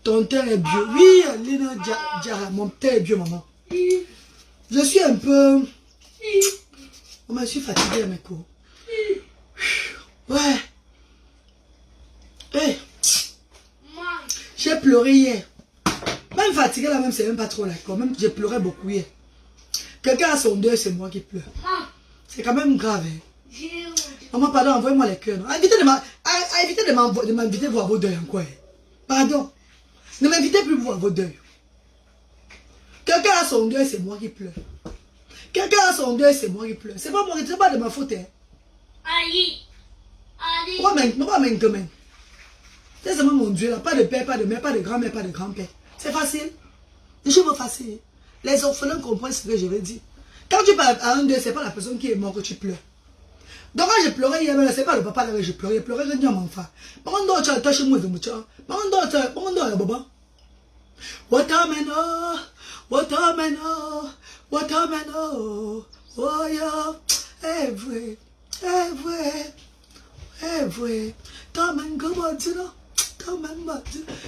Ton thé est bio. Oui, Lina Diara, mon thé est bio, maman. Je suis un peu... Maman, je suis fatigué à mes cours. Ouais. Hey. J'ai pleuré hier. Même fatigué là, même c'est même pas trop d'accord. Même j'ai pleuré beaucoup hier. Quelqu'un a son deuil, c'est moi qui pleure. C'est quand même grave. Hein. Maman, pardon, envoyez-moi les cœurs. Évitez de m'inviter voir vos deuils encore. Pardon. Ne m'invitez plus pour voir vos deuils. Quelqu'un a son deuil, c'est moi qui pleure. Quelqu'un a son deuil, c'est moi qui pleure. C'est pas moi, c'est pas de ma faute. Hein. Pourquoi maintenant? C'est seulement mon Dieu là. Pas de père, pas de mère, pas de grand-mère, pas de grand-père. C'est facile. Les choses facile. Les orphelins comprennent ce que je veux dire. Quand tu parles à un deuil, c'est pas la personne qui est morte que tu pleures. Donc quand je pleurais hier, c'est pas le papa là que je pleurais. Je pleurais que Dieu m'en fait. Par contre, tu as touché moi de mon chat. Par contre, tu as baba. Watameno, watameno, watameno. Oh yeah, every.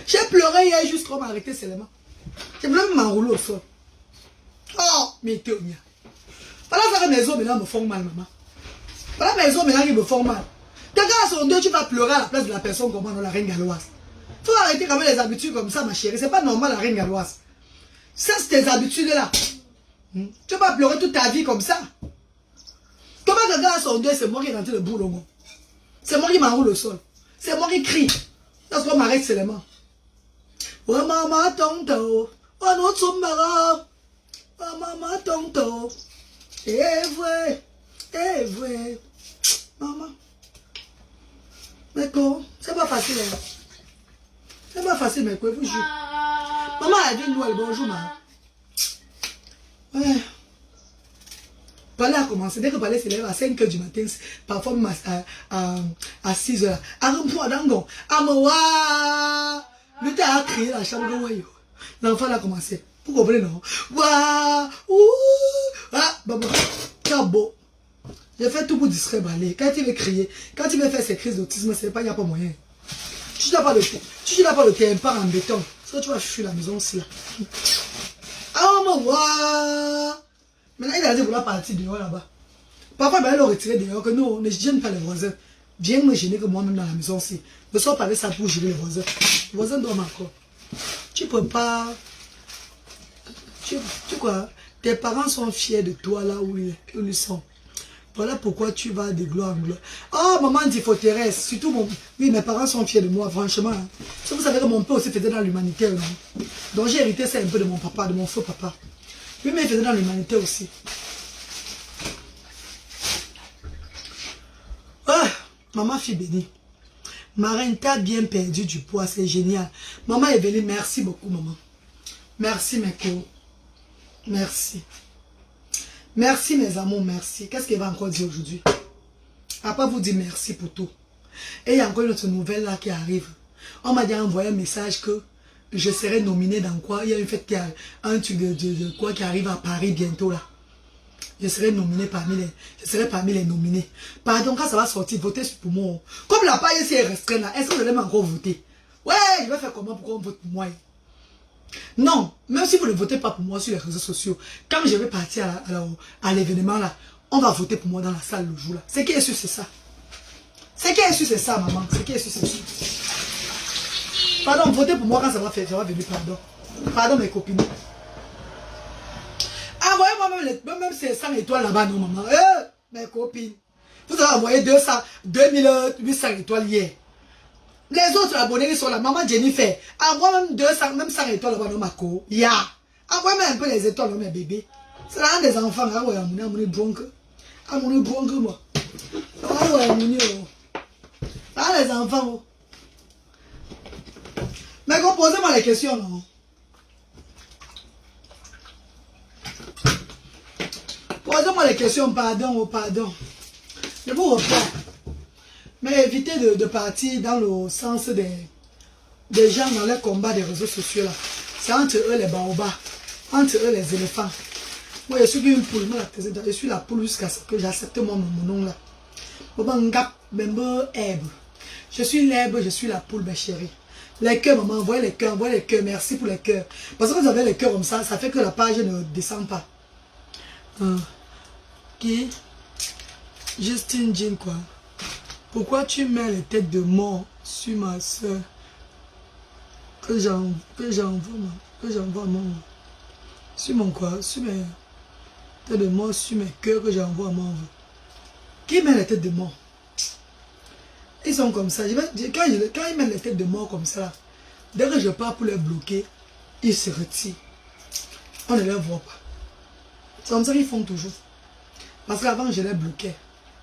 J'ai pleuré hier juste pour m'arrêter seulement. J'ai voulu m'enrouler au sol. Oh, mais t'es bien. Voilà ça que mes os maintenant me font mal, maman. Voilà mes os maintenant qui me font mal. Quelqu'un à son deuil, tu vas pleurer à la place de la personne comme moi dans la reine galloise. Faut arrêter quand même les habitudes comme ça, ma chérie. C'est pas normal la reine galloise. Ça, c'est tes habitudes là. Tu vas pleurer toute ta vie comme ça. Comment quelqu'un a son deuil, c'est moi qui est rentré le boulot. C'est moi qui m'enroule au sol. C'est moi qui crie. Parce qu'on m'arrête seulement. Oh maman tonto. Oh non, sombara. Oh maman tonto. Eh vrai. Maman. Mais quoi? C'est pas facile. Hein? C'est pas facile, mais quoi, vous jure. Maman a dit Noël, bonjour, maman. Ouais. Palais a commencé. Dès que Palais se lève à 5 h du matin, parfois même à 6 h. Arrête-moi, Dango. Amawa. Le temps a crié la chambre de Wayo. L'enfant a commencé. Vous comprenez, non? Waouh. Ah, maman. Cabo. J'ai fait tout pour distraire Balé. Quand il veut crier, quand il veut faire ses crises d'autisme, c'est pas, il n'y a pas moyen. Tu n'as pas le tympan en béton. Parce que tu vas fuir la maison aussi là. Ah, maman. Maintenant, il a dit vouloir partir dehors là-bas. Papa va le retirer dehors, que non, ne gêne pas les voisins. Viens me gêner que moi-même dans la maison aussi. Ne sois pas ça pour gêner les voisins. Les voisins dorment encore. Tu peux pas... Tu quoi? Tes parents sont fiers de toi là où ils sont. Voilà pourquoi tu vas de gloire en gloire. Oh, maman dit faut Thérèse. Surtout, oui, mes parents sont fiers de moi, franchement. Hein. Vous savez que mon père aussi faisait dans l'humanitaire, non? Donc j'ai hérité ça un peu de mon papa, de mon faux papa. Oui, mais il faisait dans l'humanité aussi. Ah, maman fille bénie. Marine, t'as bien perdu du poids, c'est génial. Maman Evelyne, merci beaucoup, maman. Merci, mes cours. Merci. Merci mes amours, merci. Qu'est-ce qu'elle va encore dire aujourd'hui? Elle va pas vous dire merci pour tout. Et il y a encore une autre nouvelle là qui arrive. On m'a déjà envoyé un message que je serai nominée dans quoi? Il y a une fête qui a un truc de quoi qui arrive à Paris bientôt là. Je serai nominée parmi les nominés. Pardon, quand ça va sortir, votez pour moi. Comme la page ici est restreinte là, est-ce que vous allez encore voter? Ouais, je vais faire comment pour qu'on vote pour moi? Non, même si vous ne votez pas pour moi sur les réseaux sociaux, quand je vais partir à l'événement là, on va voter pour moi dans la salle le jour là. Ce qui est sûr, c'est ça. Ce qui est sûr, c'est ça, maman. Ce qui est sûr, c'est ça. Pardon, votez pour moi quand ça va venir, pardon. Pardon, mes copines. Envoyez-moi même ces 100 étoiles là-bas, non, maman. Mes copines. Vous avez envoyé 2800 étoiles hier. Les autres abonnés qui sont là, maman Jennifer, envoie même 200, même 100 étoiles là-bas dans ma co. Ya. Envoie même un peu les étoiles, mes bébés. C'est là des enfants. Ah ouais, mon bronque. Ah, mon bronque, moi. Ah ouais, mon ah, les enfants. Mais posez-moi les questions, non? Posez-moi les questions, pardon, pardon. Je vous reprends. Mais évitez de partir dans le sens des gens dans les combats des réseaux sociaux là. C'est entre eux les baobabs, entre eux les éléphants. Moi je suis une poule, je suis la poule jusqu'à ce que j'accepte moi mon nom là. Je suis l'herbe, je suis la poule, ma chérie. Les cœurs, maman, envoyez les cœurs, merci pour les cœurs. Parce que vous avez les cœurs comme ça fait que la page ne descend pas. Qui? Justine Jean quoi? Pourquoi tu mets les têtes de mort sur ma soeur que j'envoie mon sur mon quoi? Sur mes têtes de mort, sur mes cœurs que j'envoie à mon. Qui met les têtes de mort? Ils sont comme ça. Quand ils mettent les têtes de mort comme ça, dès que je pars pour les bloquer, ils se retirent. On ne les voit pas. C'est comme ça qu'ils font toujours. Parce qu'avant, je les bloquais.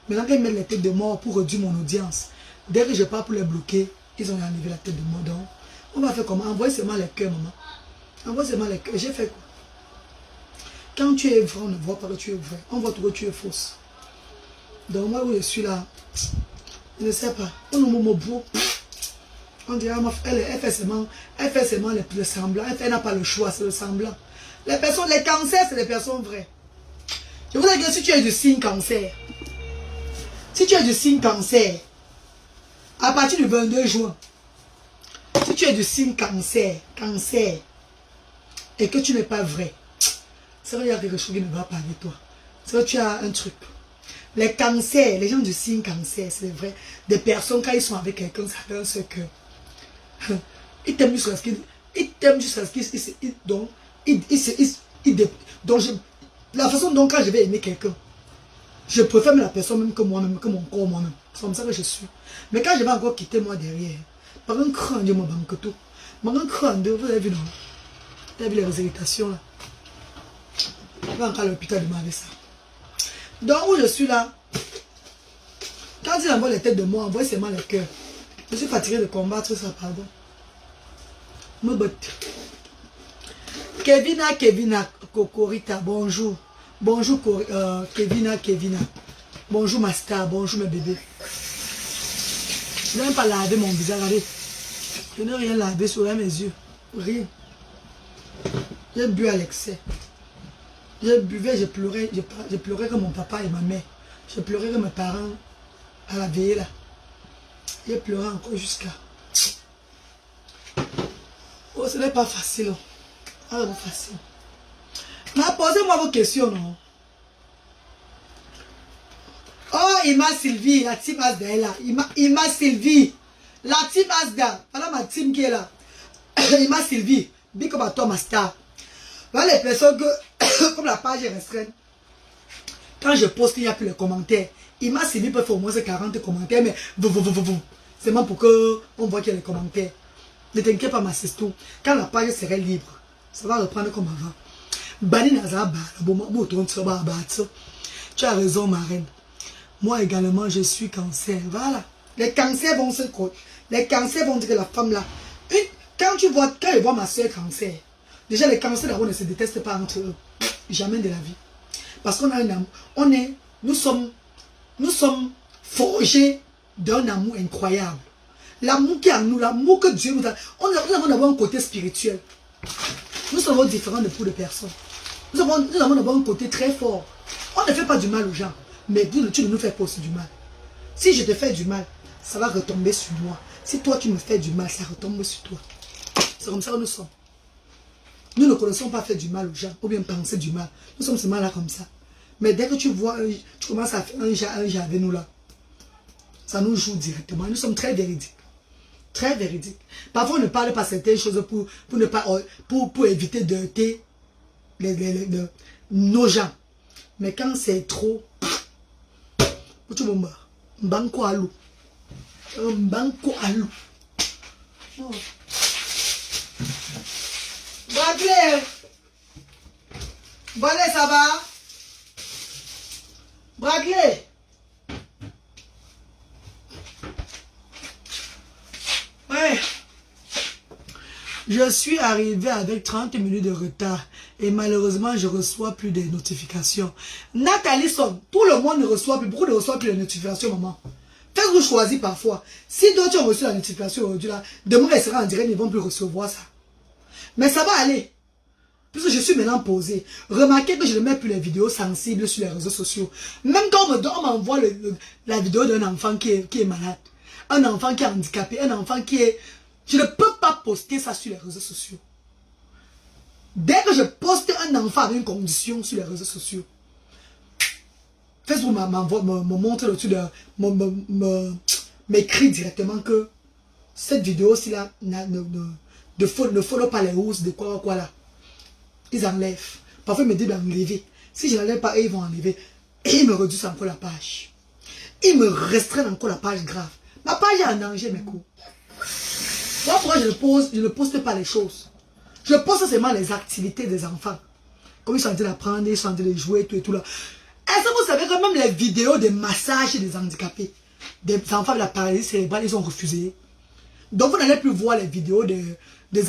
Maintenant, quand ils mettent les têtes de mort pour réduire mon audience, dès que je pars pour les bloquer, ils ont enlevé la tête de mort. Donc, on va faire comment? Envoyez seulement les cœurs, maman. Envoyez seulement les cœurs. J'ai fait quoi? Quand tu es vrai, on ne voit pas que tu es vrai. On voit que tu es fausse. Donc, moi, où je suis là, je ne sais pas. On nous beau. On dirait, elle fait seulement le semblant. Elle n'a pas le choix, c'est le semblant. Les cancers, c'est les personnes vraies. Je vous dis que si tu es du signe cancer, à partir du 22 juin, si tu es du signe cancer, et que tu n'es pas vrai, c'est vrai qu'il y a quelque chose qui ne va pas avec toi. C'est vrai que tu as un truc. Les cancers, les gens du signe cancer, c'est vrai. Des personnes, quand ils sont avec quelqu'un, ça fait un seul cœur. Ils t'aiment jusqu'à ce qu'ils... La façon dont quand je vais aimer quelqu'un, je préfère la personne même que moi-même, que mon corps moi-même. C'est comme ça que je suis. Mais quand je vais encore quitter moi derrière, par un cran de mon banque tout. Par un cran de... Vous avez vu non? Vous avez vu les irritations là? Je vais encore à l'hôpital de avec ça. Donc où je suis là, quand il envoie les têtes de moi, envoie seulement les cœurs. Je suis fatigué de combattre ça, pardon. Me botte. Kevina, Kokorita, bonjour. Bonjour Kevina. Bonjour ma star, bonjour mes bébés. Je n'ai même pas lavé mon visage, regardez. Je n'ai rien lavé sur mes yeux. Rien. J'ai bu à l'excès. Je buvais, je pleurais comme mon papa et ma mère. Je pleurais comme mes parents à la veille là. J'ai pleuré encore jusqu'à... Oh, ce n'est pas facile. Ah, c'est facile. Mais posez-moi vos questions, non? Oh, Ima Sylvie, la team Asda est là. Ima Sylvie, la team Asda. Voilà ma team qui est là. Ima Sylvie, big comme à toi, ma star. Voilà les personnes que, comme la page est restreinte, quand je poste, il n'y a plus les commentaires. Ima Sylvie peut faire au moins 40 commentaires, mais c'est même pour qu'on voit qu'il y a les commentaires. Ne t'inquiète pas, ma sestou. Quand la page serait libre, ça va reprendre comme avant. Tu as raison, ma reine. Moi également, je suis cancer. Voilà. Les cancers vont se croire. Les cancers vont dire que la femme là. Quand je vois ma soeur cancer, déjà les cancers d'abord ne se détestent pas entre eux. Jamais de la vie. Parce qu'on a un amour. Nous sommes forgés d'un amour incroyable. L'amour qui est en nous, l'amour que Dieu nous a. Nous avons d'abord un côté spirituel. Nous sommes différents de beaucoup de personnes. Nous avons d'abord un côté très fort. On ne fait pas du mal aux gens. Mais tu ne nous fais pas aussi du mal. Si je te fais du mal, ça va retomber sur moi. Si toi tu me fais du mal, ça retombe sur toi. C'est comme ça que nous sommes. Nous ne connaissons pas faire du mal aux gens, ou bien penser du mal. Nous sommes seulement là comme ça. Mais dès que tu vois, tu commences à faire un jà avec nous là, ça nous joue directement. Nous sommes très véridiques. Très véridiques. Parfois on ne parle pas certaines choses pour éviter de heurter nos gens. Mais quand c'est trop, tu vas mourir. Mbanko alou. Mbanko alou. Oh. Bradley. Bradley, ça va? Bradley. Ouais. Je suis arrivé avec 30 minutes de retard et malheureusement je reçois plus de notifications. Nathalie Son, tout le monde ne reçoit plus. Pourquoi ne reçoit plus de notifications, maman? Facebook choisit parfois. Si d'autres ont reçu la notification aujourd'hui là, demain elle sera en direct, ils ne vont plus recevoir ça. Mais ça va aller. Puisque je suis maintenant posé. Remarquez que je ne mets plus les vidéos sensibles sur les réseaux sociaux. Même quand on m'envoie la vidéo d'un enfant qui est malade, un enfant qui est handicapé, un enfant qui est... Je ne peux pas poster ça sur les réseaux sociaux. Dès que je poste un enfant avec une condition sur les réseaux sociaux, Facebook me montre le dessus m'écrit directement que cette vidéo-ci là ne follow pas les rules de quoi là. Ils enlèvent. Parfois ils me disent d'enlever. Si je n'enlève pas, ils vont enlever. Et ils me réduisent encore la page. Ils me restreignent encore la page grave. Ma page est en danger, mes coups. Moi, pourquoi je ne poste pas les choses? Je poste seulement les activités des enfants. Comme ils sont en train d'apprendre, ils sont en train de jouer, tout et tout là. Est-ce que vous savez que même les vidéos de massage des handicapés, des enfants avec la paralysie cérébrale, ils ont refusé? Donc vous n'allez plus voir les vidéos des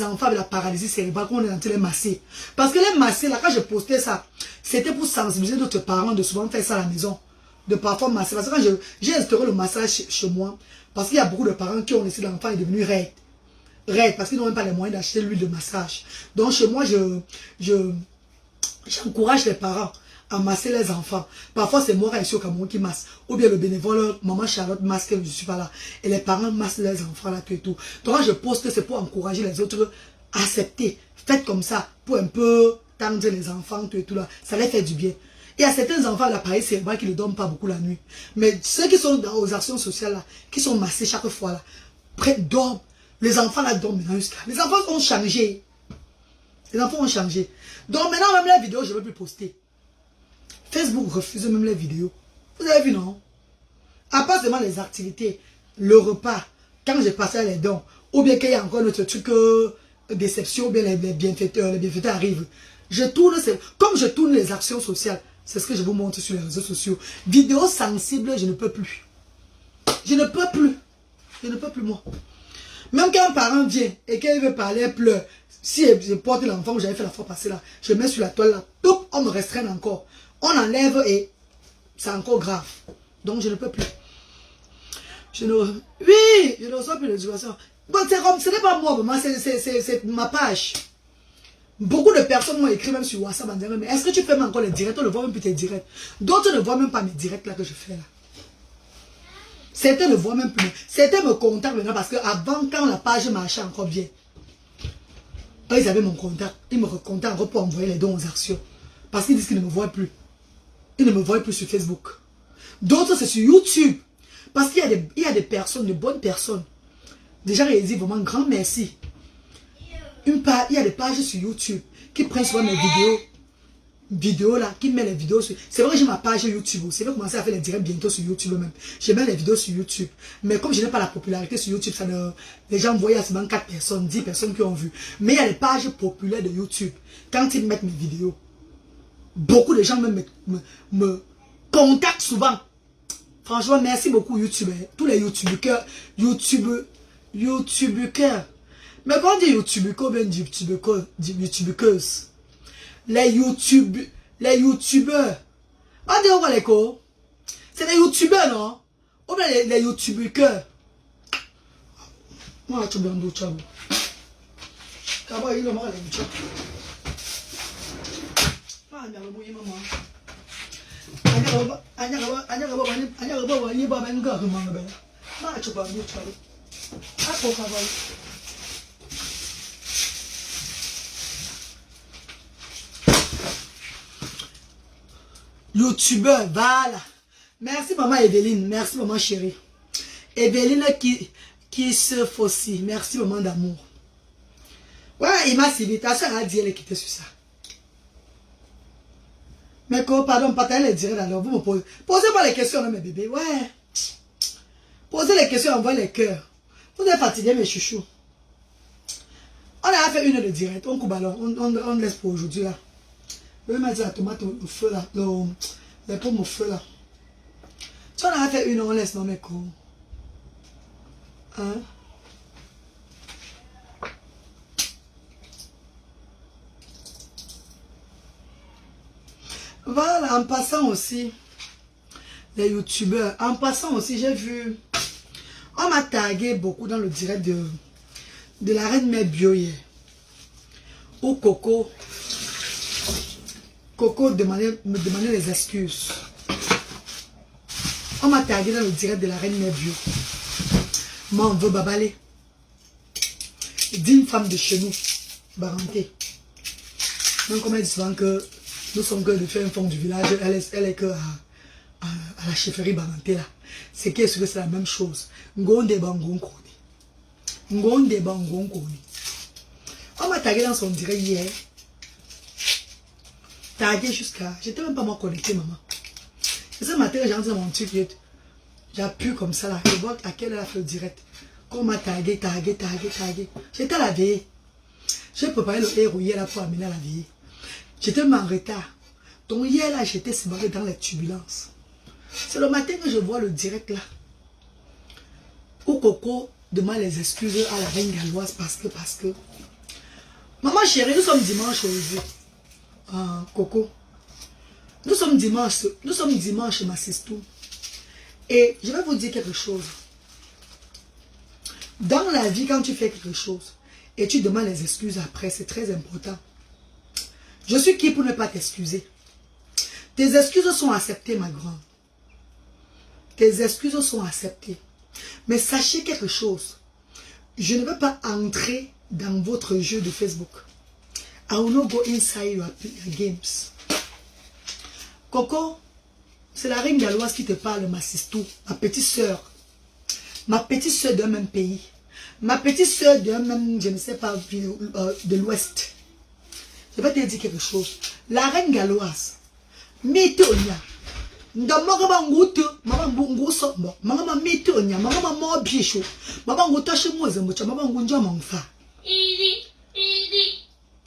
enfants avec la paralysie cérébrale qu'on est en train de les masser. Parce que les masser, là, quand je postais ça, c'était pour sensibiliser d'autres parents de souvent faire ça à la maison. De parfois masser. Parce que quand j'ai instauré le massage chez moi, parce qu'il y a beaucoup de parents qui ont laissé l'enfant est devenu raide. Raide, parce qu'ils n'ont même pas les moyens d'acheter l'huile de massage. Donc chez moi, j'encourage les parents à masser les enfants. Parfois, c'est moi ici au Cameroun qui masse. Ou bien le bénévole, maman Charlotte masse, je ne suis pas là. Et les parents massent les enfants là, tout et tout. Donc quand je poste, c'est pour encourager les autres à accepter. Faites comme ça, pour un peu tendre les enfants, tout et tout là. Ça les fait du bien. Il y a certains enfants, l'appareil cérébral qui ne dorment pas beaucoup la nuit. Mais ceux qui sont aux actions sociales là, qui sont massés chaque fois là, dorment. Les enfants là dorment maintenant jusqu'à... Les enfants ont changé. Les enfants ont changé. Donc maintenant, même la vidéo, je ne vais plus poster. Facebook refuse même les vidéos. Vous avez vu, non? À part seulement les activités, le repas, quand j'ai passé les dons, ou bien qu'il y a encore notre truc, déception, ou bien les bienfaiteurs arrivent. Je tourne, comme je tourne les actions sociales, c'est ce que je vous montre sur les réseaux sociaux. Vidéos sensibles, je ne peux plus. Je ne peux plus. Je ne peux plus, moi. Même quand un parent vient et qu'il veut parler, elle pleure. Si je porte l'enfant que j'avais fait la fois passée là, je mets sur la toile là, top, on me restreint encore. On enlève et c'est encore grave. Donc je ne peux plus. Oui, je ne reçois plus d'éducation. Bon, c'est comme, ce n'est pas moi, maman, c'est ma page. Beaucoup de personnes m'ont écrit même sur WhatsApp en disant, mais est-ce que tu fais même encore les directs? On ne voit même plus tes directs. D'autres ne voient même pas mes directs là que je fais là. Certains ne voient même plus. Certains me contactent maintenant parce qu'avant, quand la page marchait encore bien, ils avaient mon contact. Ils me recontactent encore pour envoyer les dons aux actions. Parce qu'ils disent qu'ils ne me voient plus. Ils ne me voient plus sur Facebook. D'autres, c'est sur YouTube. Parce qu'il y a des personnes, de bonnes personnes. Déjà, ils disent vraiment grand merci. Il y a des pages sur YouTube qui prennent souvent mes vidéos là, qui mettent les vidéos sur... C'est vrai que j'ai ma page YouTube aussi. Je vais commencer à faire les directs bientôt sur YouTube même. Je mets les vidéos sur YouTube. Mais comme je n'ai pas la popularité sur YouTube, les gens voient seulement 4 personnes, 10 personnes qui ont vu. Mais il y a les pages populaires de YouTube. Quand ils mettent mes vidéos, beaucoup de gens me contactent souvent. Franchement, merci beaucoup YouTube. Tous les YouTubeurs. Mais quand on dit YouTubeurs, bien YouTubeuses. Les YouTubeurs. On dit quoi les co? C'est les youtubeurs, non? Ou bien les youtubeurs. Moi, tu me dis, chabo. Chabo, il est mort, les chabo. Ah, il y a le mouillé, maman. Youtubeur, voilà. Merci maman Evelyne, merci maman chérie. Evelyne qui se faucille, merci maman d'amour. Ouais, il m'a suivi, ta soeur a dit elle est quittée sur ça. Mais pardon, pas les dire alors, vous me posez. Posez-moi les questions, mes bébés, ouais. Posez les questions, envoyez les cœurs. Vous êtes fatigués, mes chouchous. On a fait une de direct, on coupe alors, on laisse pour aujourd'hui là. Je vais mettre la tomate au feu là, les pommes au feu là. Si on a fait une, on laisse, non, mes co. Hein? Voilà, en passant aussi, les youtubeurs, en passant aussi, j'ai vu, on m'a tagué beaucoup dans le direct de la reine mère bio hier, où Coco me demandait des excuses. On m'a tagué dans le direct de la reine mère bio. Moi, on veut babalé. 10 femmes de chez nous, Baranté. Donc, on m'a dit souvent que nous sommes que de faire un fond du village, elle est que à la chefferie Baranté là. C'est qu'est-ce que c'est la même chose. Ngonde bangon koni. Ngonde bangon koni. On m'a tagué dans son direct hier. Tagué jusqu'à. J'étais même pas moi connecté, maman. Et ce matin, j'ai entendu mon truc. J'ai pu comme ça là. Je vois à quelle heure elle a fait le direct. Qu'on m'a tagué. J'étais à la veille. J'ai préparé le héros hier là pour amener à la veille. J'étais même en retard. Donc hier là, j'étais séparé dans les turbulences. C'est le matin que je vois le direct là. Où Coco demande les excuses à la reine galloise parce que. Maman chérie, nous sommes dimanche aujourd'hui. Coco. Nous sommes dimanche, ma sistou. Et je vais vous dire quelque chose. Dans la vie, quand tu fais quelque chose et tu demandes les excuses après, c'est très important. Je suis qui pour ne pas t'excuser? Tes excuses sont acceptées, ma grande. Tes excuses sont acceptées. Mais sachez quelque chose. Je ne veux pas entrer dans votre jeu de Facebook. I will not go inside your games. Coco, c'est la reine galloise qui te parle, ma sistou, ma petite soeur. Ma petite soeur d'un même pays. Ma petite soeur d'un même, je ne sais pas, de l'Ouest. Je vais te dire quelque chose. La reine galloise, Métonia, maman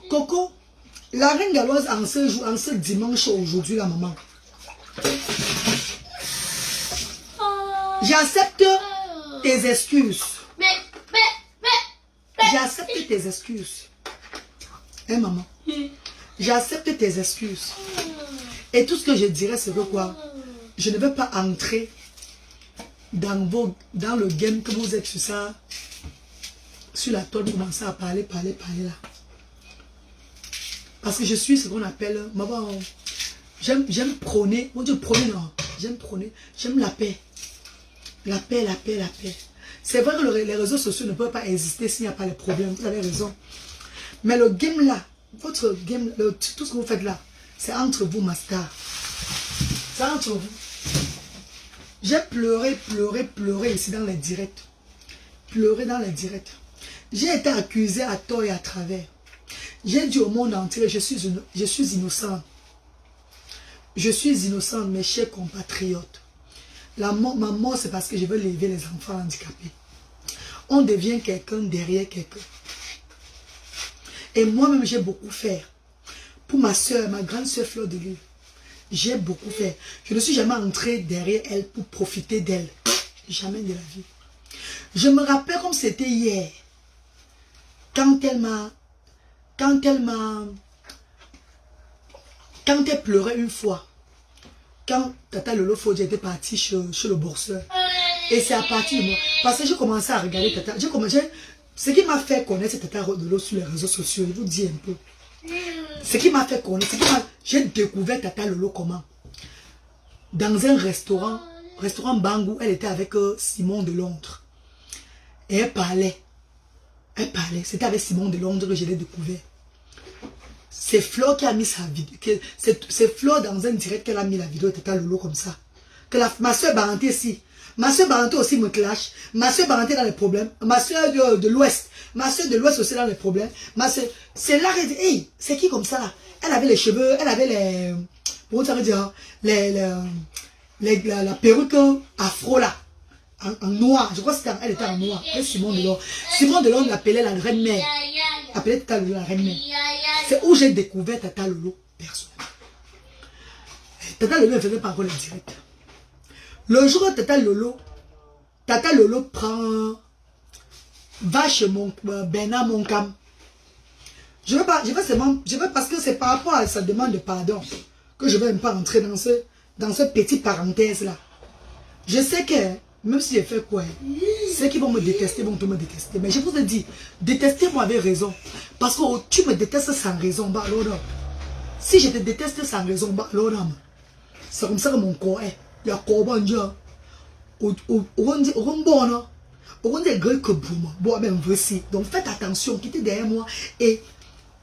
Coco, la reine galloise en ce dimanche aujourd'hui, la maman. J'accepte tes excuses. J'accepte tes excuses. Hein, maman? J'accepte tes excuses. Et tout ce que je dirais, c'est que quoi? Je ne veux pas entrer dans le game que vous êtes sur ça. Sur la toile, commencer à parler là. Parce que je suis ce qu'on appelle, maman, j'aime prôner, on dit prôner non, j'aime la paix. La paix. C'est vrai que les réseaux sociaux ne peuvent pas exister s'il n'y a pas les problèmes, vous avez raison. Mais le game là, votre game, tout ce que vous faites là, c'est entre vous, ma star. C'est entre vous. J'ai pleuré ici dans les directs. Pleuré dans les directs. J'ai été accusé à tort et à travers. J'ai dit au monde entier, je suis innocente. Je suis innocente, mes chers compatriotes. Ma mort, c'est parce que je veux lever les enfants handicapés. On devient quelqu'un derrière quelqu'un. Et moi-même, j'ai beaucoup fait. Pour ma soeur, ma grande soeur Fleur de Lune, j'ai beaucoup fait. Je ne suis jamais entrée derrière elle pour profiter d'elle. Jamais de la vie. Je me rappelle comme c'était hier. Quand elle pleurait une fois. quand Tata Lolo Fodja était parti chez le bourseur. Et c'est à partir de moi. Parce que j'ai commencé à regarder Tata. Ce qui m'a fait connaître Tata Lolo sur les réseaux sociaux, je vous dis un peu. Ce qui m'a fait connaître, j'ai découvert Tata Lolo comment? Dans un restaurant Bangou, elle était avec Simon de Londres. Et elle parlait. C'était avec Simon de Londres que je l'ai découvert. C'est Flo qui a mis sa vidéo. C'est Flo dans un direct qu'elle a mis la vidéo de Tata Lolo comme ça. Que ma soeur Baranté ici. Ma soeur Baranté aussi me clash. Ma soeur Baranté dans les problèmes. Ma soeur de l'Ouest. Ma soeur de l'Ouest aussi dans les problèmes. C'est là qu'elle dit, hey, c'est qui comme ça là? Elle avait les cheveux, elle avait les... Comment ça veut dire? La perruque afro là. En noir. Je crois que elle était en noir. Et Simon Delon. Simon Delon l'appelait la reine mère. Appelait Tata Lolo la reine mère. C'est où j'ai découvert Tata Lolo personnellement. Tata Lolo ne faisait pas encore le direct. Le jour où Tata Lolo va chez Bernard Moncam. Je vais parce que c'est par rapport à sa demande de pardon que je vais même pas entrer dans ce petit parenthèse là. Je sais que même si j'ai fait quoi, ceux qui vont me détester vont me détester. Mais je vous ai dit, détestez-moi avec raison. Parce que tu me détestes sans raison, bah l'autre. Si je te déteste sans raison, bah l'autre. C'est comme ça que mon corps est. Il y a corps bon Dieu. On dit que bon, même voici. Donc faites attention, quittez derrière moi et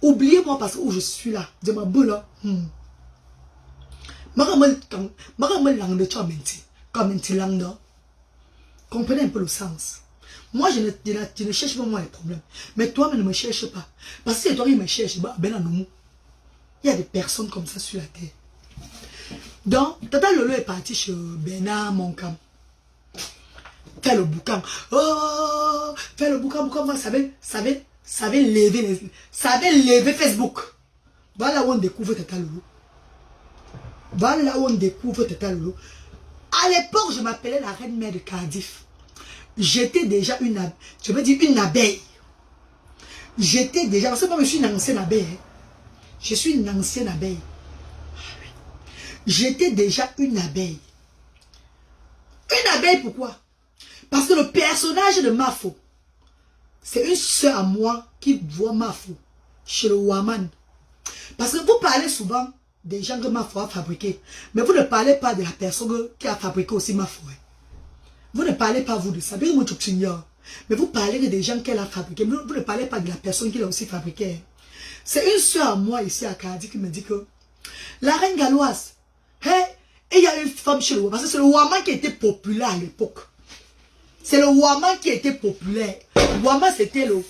oubliez-moi parce que où je suis là. De ma boule là. Comprenez un peu le sens. Moi, je ne cherche pas moi les problèmes. Mais toi, ne me cherche pas. Parce que toi, il me cherche. Il y a des personnes comme ça sur la terre. Donc, Tata Lolo est parti chez Bernard Moncam. Faire le boucan. Oh, faire le boucan. Ça avait levé Facebook. Voilà où on découvre Tata Lolo. À l'époque, je m'appelais la reine mère de Cardiff. J'étais déjà une abeille. J'étais déjà, parce que moi je suis une ancienne abeille. Je suis une ancienne abeille. J'étais déjà une abeille. Une abeille pourquoi? Parce que le personnage de Mafo, c'est une soeur à moi qui voit Mafo chez le Waman. Parce que vous parlez souvent des gens que Mafo a fabriqué. Mais vous ne parlez pas de la personne qui a fabriqué aussi Mafo. Vous ne parlez pas vous de ça. Mais vous parlez des gens qu'elle a fabriqué. Mais vous ne parlez pas de la personne qui l'a aussi fabriqué. C'est une soeur à moi ici à Cardiff qui me dit que la reine galloise, et il y a une femme chez le Waman. Parce que c'est le Waman qui était populaire à l'époque. C'est le Waman qui était populaire. Waman c'était le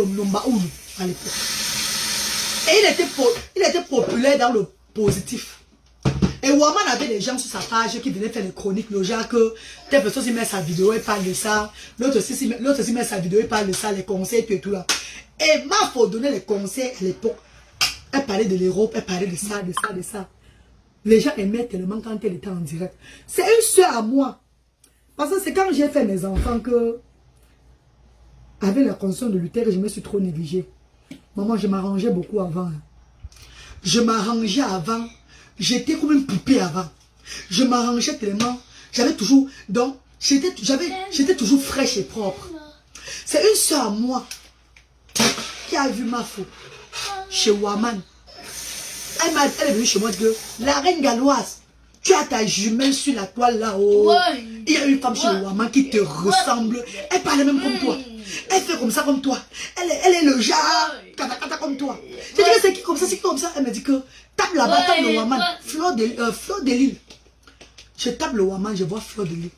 Nomba Oulu à l'époque. Et il était populaire dans le positif. Et Waman avait des gens sur sa page qui venaient faire des chroniques, le genre que telle personne s'y met sa vidéo et parle de ça, l'autre aussi met sa vidéo et parle de ça, les conseils et tout là. Et Mafo donnait les conseils à l'époque. Elle parlait de l'Europe, elle parlait de ça, de ça, de ça. Les gens aimaient tellement quand elle était en direct. C'est une soeur à moi. Parce que c'est quand j'ai fait mes enfants que, avec la condition de Luther, je me suis trop négligée. Maman, je m'arrangeais beaucoup avant. Je m'arrangeais avant. J'étais comme une poupée avant. Je m'arrangeais tellement. J'avais toujours... Donc, j'étais toujours fraîche et propre. C'est une soeur à moi qui a vu Mafo chez Waman. Elle est venue chez moi dire que la reine galloise, tu as ta jumelle sur la toile là-haut. Il y a une femme chez Waman qui te ressemble. Elle parle même comme toi. Elle fait comme ça comme toi. Elle est le genre comme toi. Je dis que c'est qui comme ça, c'est qui comme ça. Elle me dit que tape là-bas, tape le Waman. Fleur de Lille. Je tape le Waman, je vois Fleur de Lille.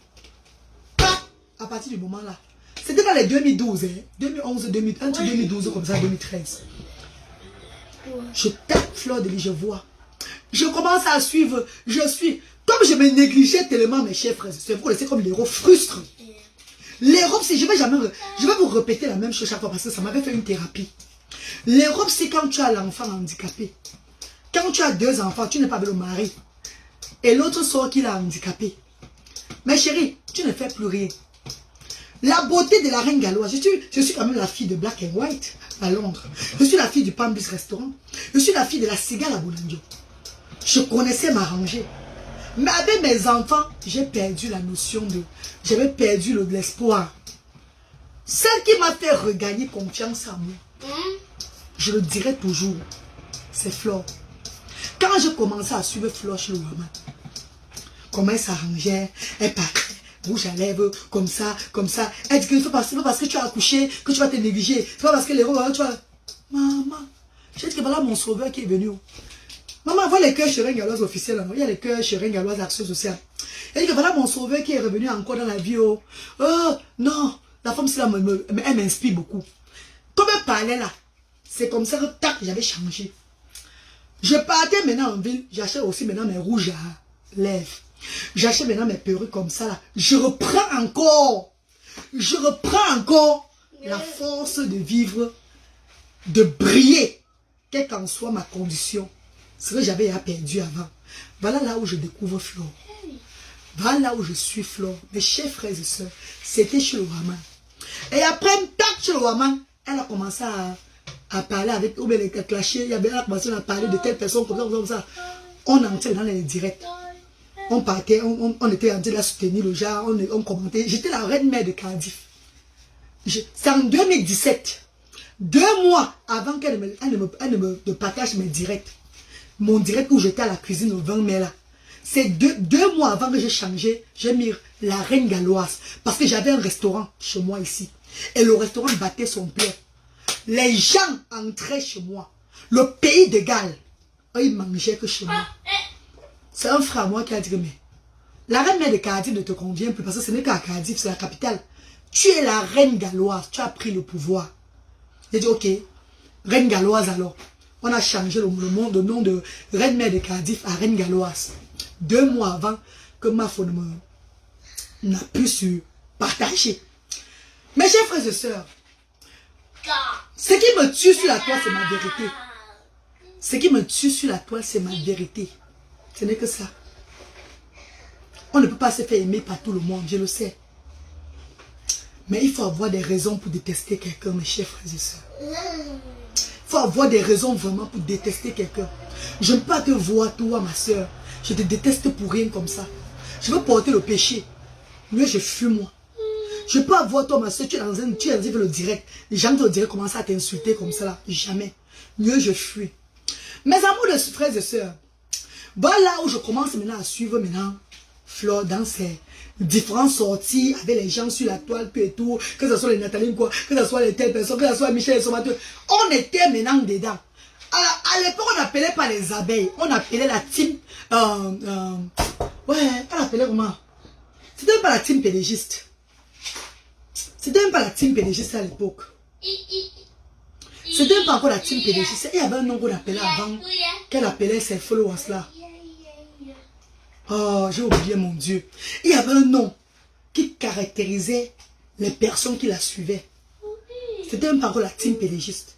À partir du moment là. C'était dans les 2012, 2011, 2001, 2012 comme ça, 2013. Je tape Fleur de Lille, je vois. Je commence à suivre. Je suis. Comme je me négligeais tellement, mes chers frères, c'est pour laisser comme l'héros frustre. L'Europe, si je vais vous répéter la même chose chaque fois parce que ça m'avait fait une thérapie. L'Europe, c'est quand tu as l'enfant handicapé. Quand tu as deux enfants, tu n'es pas avec le mari. Et l'autre sort qu'il a handicapé. Mais chérie, tu ne fais plus rien. La beauté de la reine galloise. Je suis quand même la fille de Black and White à Londres. Je suis la fille du Pambis Restaurant. Je suis la fille de la cigale à Bolandio. Je connaissais m'arranger. Mais avec mes enfants, j'ai perdu la notion de... J'avais perdu l'espoir. Celle qui m'a fait regagner confiance en moi, je le dirai toujours, c'est Flore. Quand j'ai commencé à suivre Flore chez le Waman, comment elle s'arrangeait, elle parlait, rouge à lèvres, comme ça. Elle dit que c'est pas parce que tu as accouché que tu vas te négliger. C'est pas parce que les rois, tu vas... Maman, j'ai dit que voilà mon sauveur qui est venu. Maman, voilà les cœurs chérin galloise officiels. Là, il y a les cœurs chérin galloise action sociale. Elle dit que voilà mon sauveur qui est revenu encore dans la vie. Oh, non, la femme, elle m'inspire beaucoup. Comme elle parlait là, c'est comme ça que tac, j'avais changé. Je partais maintenant en ville, j'achète aussi maintenant mes rouges à lèvres. J'achète maintenant mes perruques comme ça là. Je reprends encore la force de vivre, de briller, quelle qu'en soit ma condition. Ce que j'avais perdu avant. Voilà là où je découvre Flore. Voilà là où je suis Flore. Mes chers frères et sœurs, c'était chez le Waman. Et après, tac, chez le Waman, elle a commencé à parler avec, ou bien les clashés, elle a commencé à parler de telle personne comme ça. On entrait dans les directs. On partait, on était en train de la soutenir le genre, on commentait. J'étais la reine mère de Cardiff. C'est en 2017, 2 mois avant qu'elle ne me partage mes directs. Mon direct où j'étais à la cuisine au 20 mai là. C'est 2 mois avant que j'ai changé, j'ai mis la reine galloise. Parce que j'avais un restaurant chez moi ici. Et le restaurant battait son plein. Les gens entraient chez moi. Le pays de Galles, ils mangeaient que chez moi. C'est un frère à moi qui a dit, mais la reine mère de Cardiff ne te convient plus parce que ce n'est qu'à Cardiff, c'est la capitale. Tu es la reine galloise, tu as pris le pouvoir. J'ai dit, ok, reine galloise alors. On a changé le nom de reine mère de Cardiff à reine galloise. 2 mois avant que ma femme n'a pu se partager. Mes chers frères et sœurs, ce qui me tue sur la toile, c'est ma vérité. Ce qui me tue sur la toile, c'est ma vérité. Ce n'est que ça. On ne peut pas se faire aimer par tout le monde, je le sais. Mais il faut avoir des raisons pour détester quelqu'un, mes chers frères et sœurs. Il faut avoir des raisons vraiment pour détester quelqu'un. Je ne peux pas te voir, toi, ma soeur. Je te déteste pour rien comme ça. Je veux porter le péché. Mieux je fuis moi. Je peux avoir toi, ma soeur, tu es dans le direct. Les gens te direct commencent à t'insulter comme ça là. Jamais. Mieux je fuis. Mes amours de frères et sœurs. Voilà où je commence maintenant à suivre maintenant Flore dans ses différentes sorties avec les gens sur la toile, puis et tout, que ce soit les Nathalie, quoi, que ce soit les telles personnes, que ce soit Michel et son matin. On était maintenant dedans. À l'époque, on n'appelait pas les abeilles, on appelait la team. Ouais, on appelait comment? C'était même pas la team pédégiste. C'était même pas la team pédégiste à l'époque. C'était même pas encore la team pédégiste. Il y avait un nom qu'on appelait avant, qu'elle appelait ses followers là. Oh, j'ai oublié mon Dieu. Il y avait un nom qui caractérisait les personnes qui la suivaient. C'était même pas encore la team pédégiste.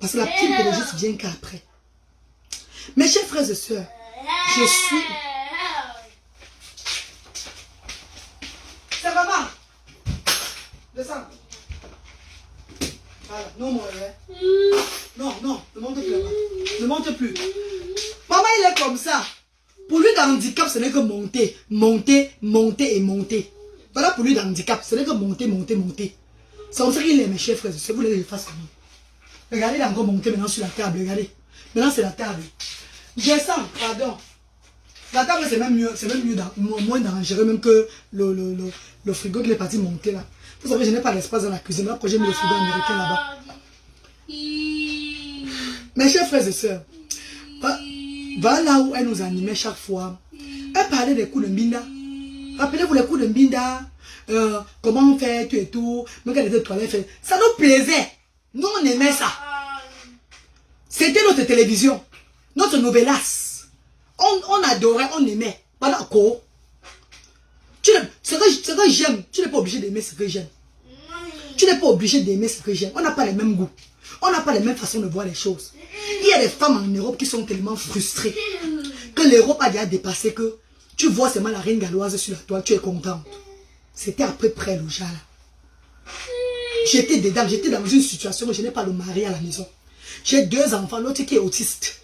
Parce que la team pédégiste vient qu'après. Mes chers frères et sœurs, je suis... C'est maman. Descends. Voilà, non, mon rêve. Non, ne monte plus là-bas. Ne monte plus. Maman, il est comme ça. Pour lui, dans le handicap, ce n'est que monter, monter, monter et monter. Voilà pour lui, dans le handicap, ce n'est que monter, monter, monter. C'est comme ça qu'il est, mes chers frères. Si vous voulez, face à nous. Regardez, il a encore monté maintenant sur la table. Regardez. Maintenant, c'est la table. Descends, pardon. La table, c'est même mieux, moins dangereux même que le frigo qui est parti monter là. Vous savez, je n'ai pas d'espace dans la cuisine. Là, quand j'ai mis le frigo américain là-bas. Mes chers frères et sœurs, voilà là où elle nous animait chaque fois. Elle parlait des coups de Mbinda. Rappelez-vous les coups de Mbinda. Comment on fait, tout et tout. Mais quand elle était toilette, ça nous plaisait. Nous, on aimait ça. C'était notre télévision. Notre novelas. On adorait, on aimait. Voilà quoi. Ce que j'aime, tu n'es pas obligé d'aimer ce que j'aime. Tu n'es pas obligé d'aimer ce que j'aime. On n'a pas les mêmes goûts. On n'a pas les mêmes façons de voir les choses. Il y a des femmes en Europe qui sont tellement frustrées que l'Europe a déjà dépassé que tu vois seulement la reine galloise sur la toile, tu es contente. C'était à peu près le genre là. J'étais dedans, j'étais dans une situation où je n'ai pas le mari à la maison. J'ai 2 enfants, l'autre qui est autiste.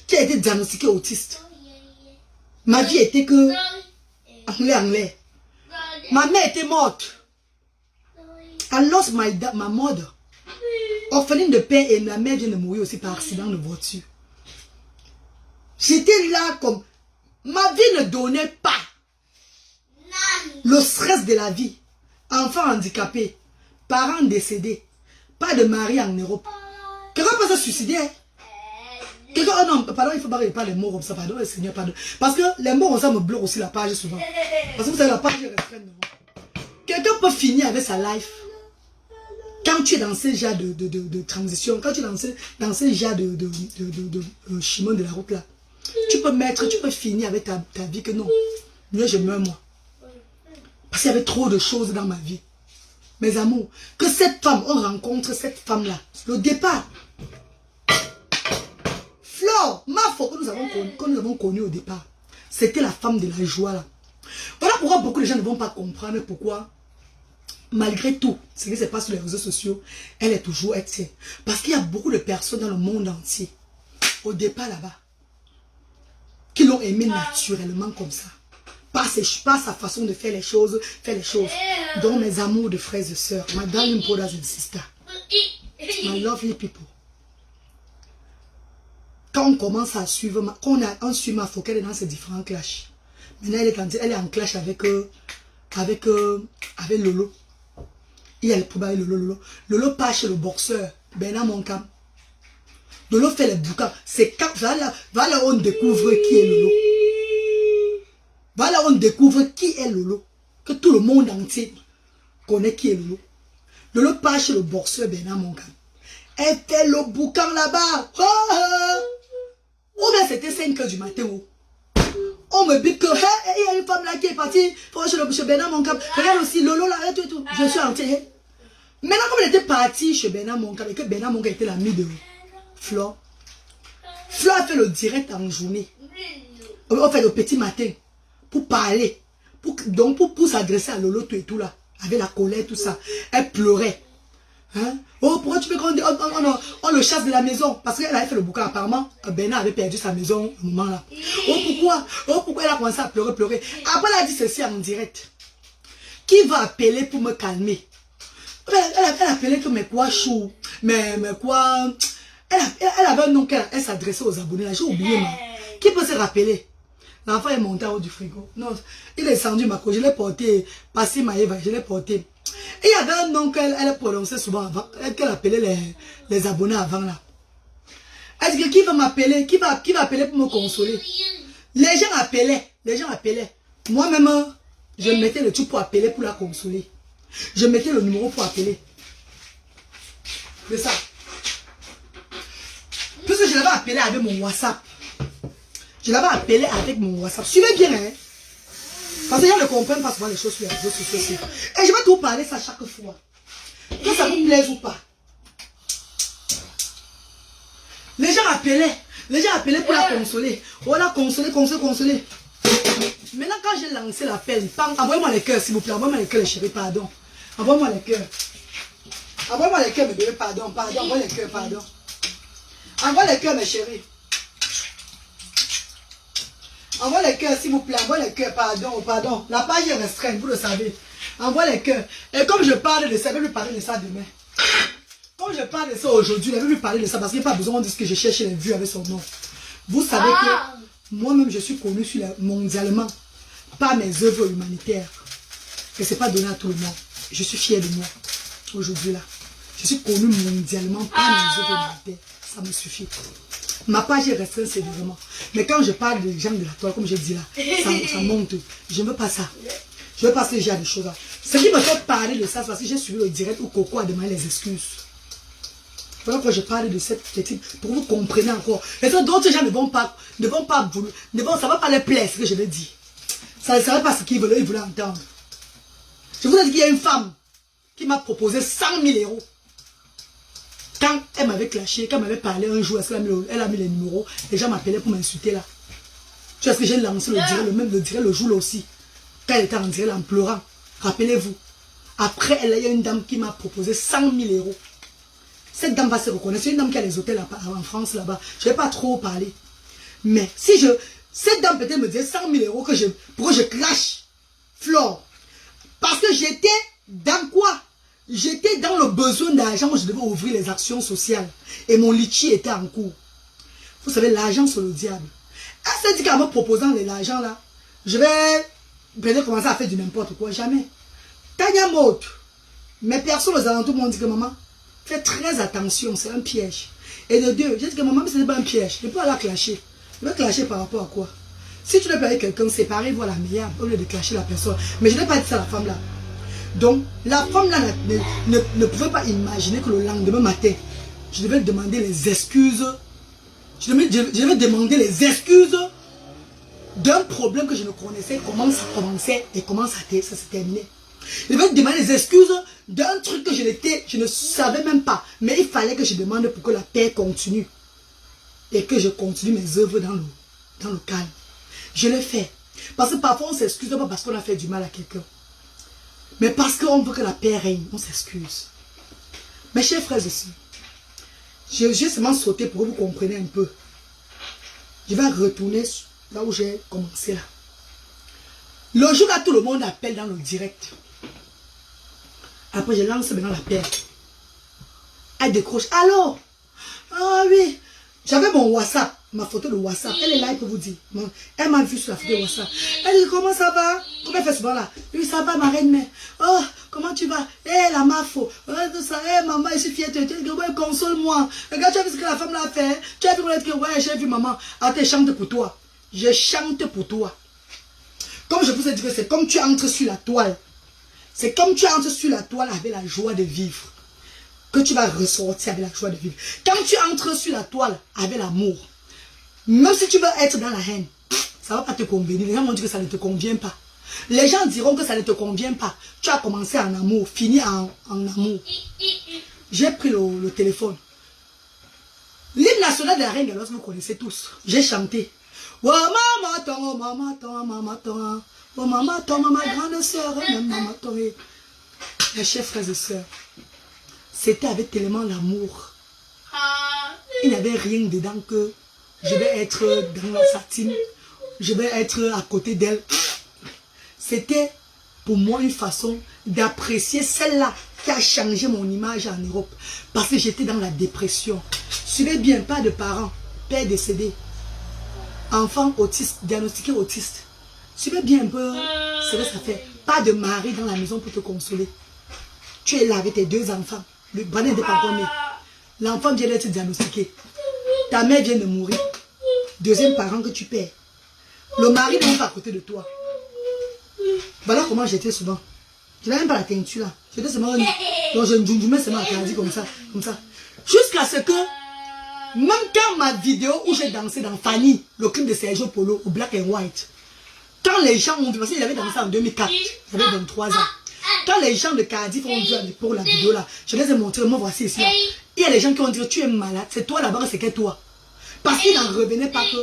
Qui a été diagnostiqué autiste. Ma vie était que anglais. Ma mère était morte. I lost my mother. Orpheline de père et ma mère vient de mourir aussi par accident de voiture. J'étais là comme... Ma vie ne donnait pas. Le stress de la vie. Enfants handicapés. Parents décédés. Pas de mari en Europe. Quelqu'un peut se suicider. Quelqu'un... Oh non, pardon, il faut pas les mots comme ça. Pardon, Seigneur, pardon. Parce que les mots comme ça me bloquent aussi la page souvent. Parce que vous savez, la page est restreinte devant. Quelqu'un peut finir avec sa life. Quand tu es dans ce genre de transition, quand tu es dans ce genre de chemin de la route là, tu peux finir avec ta vie que non. Mieux je meurs moi. Parce qu'il y avait trop de choses dans ma vie. Mes amours, que cette femme, on rencontre cette femme là, le départ. Flore, ma faute que nous avons connu au départ, c'était la femme de la joie là. Voilà pourquoi beaucoup de gens ne vont pas comprendre pourquoi. Malgré tout, ce qui se passe sur les réseaux sociaux, elle est toujours excellente. Parce qu'il y a beaucoup de personnes dans le monde entier, au départ là-bas, qui l'ont aimé naturellement comme ça. Pas sa façon de faire les choses, Donc mes amours de frères et sœurs, my darling brothers and sisters, my lovely people. Quand on commence à suivre, on suit ma focale dans ces différents clashs. Maintenant, elle est en clash avec Lolo. Il y a le problème Lolo. Lolo part chez le boxeur, Bernard Moncam. Lolo fait les bouquins. C'est quand, voilà on découvre qui est Lolo. Voilà on découvre qui est Lolo. Que tout le monde entier connaît qui est Lolo. Lolo part chez le boxeur Bernard Moncam. Elle fait le bouquin là-bas. Oh bien c'était 5 h du matin. On me dit que il y a une femme là qui est partie chez Bernard Moncam. Regarde aussi Lolo là et tout. Je suis entier. Maintenant comme elle était partie chez Bernard Moncam et que Bernard Moncam était l'ami de Flore. Flore a fait le direct en journée. On fait le petit matin. Pour parler. Pour s'adresser à Lolo tout et tout là. Avec la colère tout ça. Elle pleurait. Hein? Oh, pourquoi tu veux qu'on dit on le chasse de la maison? Parce qu'elle avait fait le bouquin. Apparemment, Bernard avait perdu sa maison au moment là. Oh, pourquoi elle a commencé à pleurer? Après, elle a dit ceci en direct. Qui va appeler pour me calmer? Elle a appelé que mais quoi chou? Mais quoi? Elle avait un nom qu'elle s'adressait aux abonnés. J'ai oublié, moi. Qui peut se rappeler? L'enfant est monté en haut du frigo. Non, il est descendu, ma co. Je l'ai porté. Passé Maëva, je l'ai porté. Et il y avait un nom qu'elle prononçait souvent avant, qu'elle appelait les abonnés avant là. Elle dit que qui va m'appeler, qui va appeler pour me consoler. Les gens appelaient. Moi-même, je mettais le truc pour appeler, pour la consoler. Je mettais le numéro pour appeler. C'est ça. Puisque je l'avais appelé avec mon WhatsApp. Suivez bien, hein. Parce que les gens ne comprennent pas souvent les choses sur les réseaux sociaux. Et je vais tout parler ça chaque fois. Que ça vous plaise ou pas. Les gens appelaient pour la consoler. Oh, la consoler. Maintenant, quand j'ai lancé l'appel, envoyez-moi les cœurs, s'il vous plaît. Envoyez-moi les cœurs, les chéris, pardon. Envoyez-moi les cœurs. Envoyez-moi les cœurs, mes bébés, pardon. Envoyez les cœurs, pardon. Envoyez les cœurs, mes chéris. Envoie les cœurs, s'il vous plaît. Envoie les cœurs, pardon. La page est restreinte, vous le savez. Envoie les cœurs. Et comme je parle de ça, je vais lui parler de ça demain. Comme je parle de ça aujourd'hui, je vais lui parler de ça parce qu'il n'y a pas besoin de ce que je cherche les vues avec son nom. Vous savez que moi-même, je suis connu mondialement par mes œuvres humanitaires. Et ce n'est pas donné à tout le monde. Je suis fier de moi aujourd'hui là. Je suis connu mondialement par mes œuvres humanitaires. Ça me suffit. Ma page est restreinte sévèrement. Mais quand je parle des gens de la toile, comme je dis là, ça monte. Je ne veux pas ça. Je veux pas ce genre de choses là. Ce qui me fait parler de ça, c'est parce que j'ai suivi le direct où Coco a demandé les excuses. Voilà pourquoi je parle de cette petite, pour que vous compreniez encore. Et d'autres gens ne vont pas ça va pas les plaire ce que je vais dire. Ça ne serait pas ce qu'ils voulaient entendre. Je vous ai dit qu'il y a une femme qui m'a proposé 100 000 €. Quand elle m'avait clashé, quand elle m'avait parlé un jour, elle a mis les numéros, les gens m'appelaient pour m'insulter là. Tu vois ce que j'ai lancé le direct le jour là aussi. Quand elle était en direct en pleurant. Rappelez-vous. Après, il y a une dame qui m'a proposé 100 000 €. Cette dame va se reconnaître. C'est une dame qui a les hôtels en France là-bas. Je ne vais pas trop parler. Mais si Cette dame peut-être me disait 100 000 euros pour que je clash Flore. Parce que j'étais dans quoi? J'étais dans le besoin d'argent où je devais ouvrir les actions sociales. Et mon litchi était en cours. Vous savez, l'argent c'est le diable. Elle s'est dit qu'en me proposant l'argent là, je vais peut-être commencer à faire du n'importe quoi. Jamais. Tanya Maud, mes personnes aux alentours m'ont dit que maman, fais très attention, c'est un piège. Et de deux, j'ai dit que maman, ce n'est pas un piège. Je ne peux pas la clasher. Je vais clasher par rapport à quoi? Si tu veux pas avec quelqu'un, séparer, voilà la meilleure au lieu de clasher la personne. Mais je n'ai pas dit ça à la femme là. Donc, la femme là ne pouvait pas imaginer que le lendemain matin, je devais demander les excuses. Je devais demander les excuses d'un problème que je ne connaissais, comment ça commençait et comment ça s'est terminé. Je devais demander les excuses d'un truc que je ne savais même pas. Mais il fallait que je demande pour que la paix continue. Et que je continue mes œuvres dans le calme. Je l'ai fait. Parce que parfois on s'excuse pas parce qu'on a fait du mal à quelqu'un. Mais parce qu'on veut que la paix règne, on s'excuse. Mes chers frères et sœurs, j'ai seulement sauté pour que vous compreniez un peu. Je vais retourner là où j'ai commencé là. Le jour où tout le monde appelle dans le direct. Après je lance maintenant la paix. Elle décroche. Allô? Ah oui. J'avais mon WhatsApp, ma photo de WhatsApp. Elle est là, elle peut vous dire. Elle m'a vu sur la photo de WhatsApp. Elle dit, comment ça va? Comment elle fait souvent là? Oui, ça va, ma reine mère. Oh, comment tu vas? Eh, la mafo. Tout ça. Eh, maman, je suis fière de toi. Ouais, console-moi. Regarde, tu as vu ce que la femme l'a fait? Tu as vu que, ouais, j'ai vu maman. Ah, tu chantes pour toi. Je chante pour toi. Comme je vous ai dit que c'est comme tu entres sur la toile. C'est comme tu entres sur la toile avec la joie de vivre. Que tu vas ressortir avec la joie de vivre. Quand tu entres sur la toile avec l'amour, même si tu veux être dans la haine, ça ne va pas te convenir. Les gens vont dire que ça ne te convient pas. Les gens diront que ça ne te convient pas. Tu as commencé en amour, fini en amour. J'ai pris le téléphone. L'hymne national de la reine galoise, vous connaissez tous. J'ai chanté. Oh maman, ton, maman, ton, maman, ton. Oh maman, ton, ma grande soeur, même maman, ton. Mes chers frères et sœurs. C'était avec tellement l'amour. Il n'y avait rien dedans que je vais être dans la satine. Je vais être à côté d'elle. C'était pour moi une façon d'apprécier celle-là qui a changé mon image en Europe. Parce que j'étais dans la dépression. Suivez bien, pas de parents. Père décédé. Enfant autiste, diagnostiqué autiste. Suivez bien un peu ce que ça fait. Pas de mari dans la maison pour te consoler. Tu es là avec tes deux enfants. Le Bradin n'était pas encore né. L'enfant vient d'être diagnostiqué. Ta mère vient de mourir. Deuxième parent que tu perds. Le mari n'est pas à côté de toi. Voilà comment j'étais souvent. Je n'avais même pas la teinture là. J'étais seulement... Donc je mets seulement la caladie comme ça. Jusqu'à ce que... Même quand ma vidéo où j'ai dansé dans Fanny, le clip de Sergio Polo, au Black and White. Quand les gens ont vu, parce qu'il avait dansé en 2004. J'avais 23 ans. Quand les gens de Cardiff ont vu pour la vidéo là, je les ai montré, moi voici ici là. Il y a les gens qui ont dit tu es malade, c'est toi là-bas, c'est que toi. Parce qu'ils n'en revenaient pas que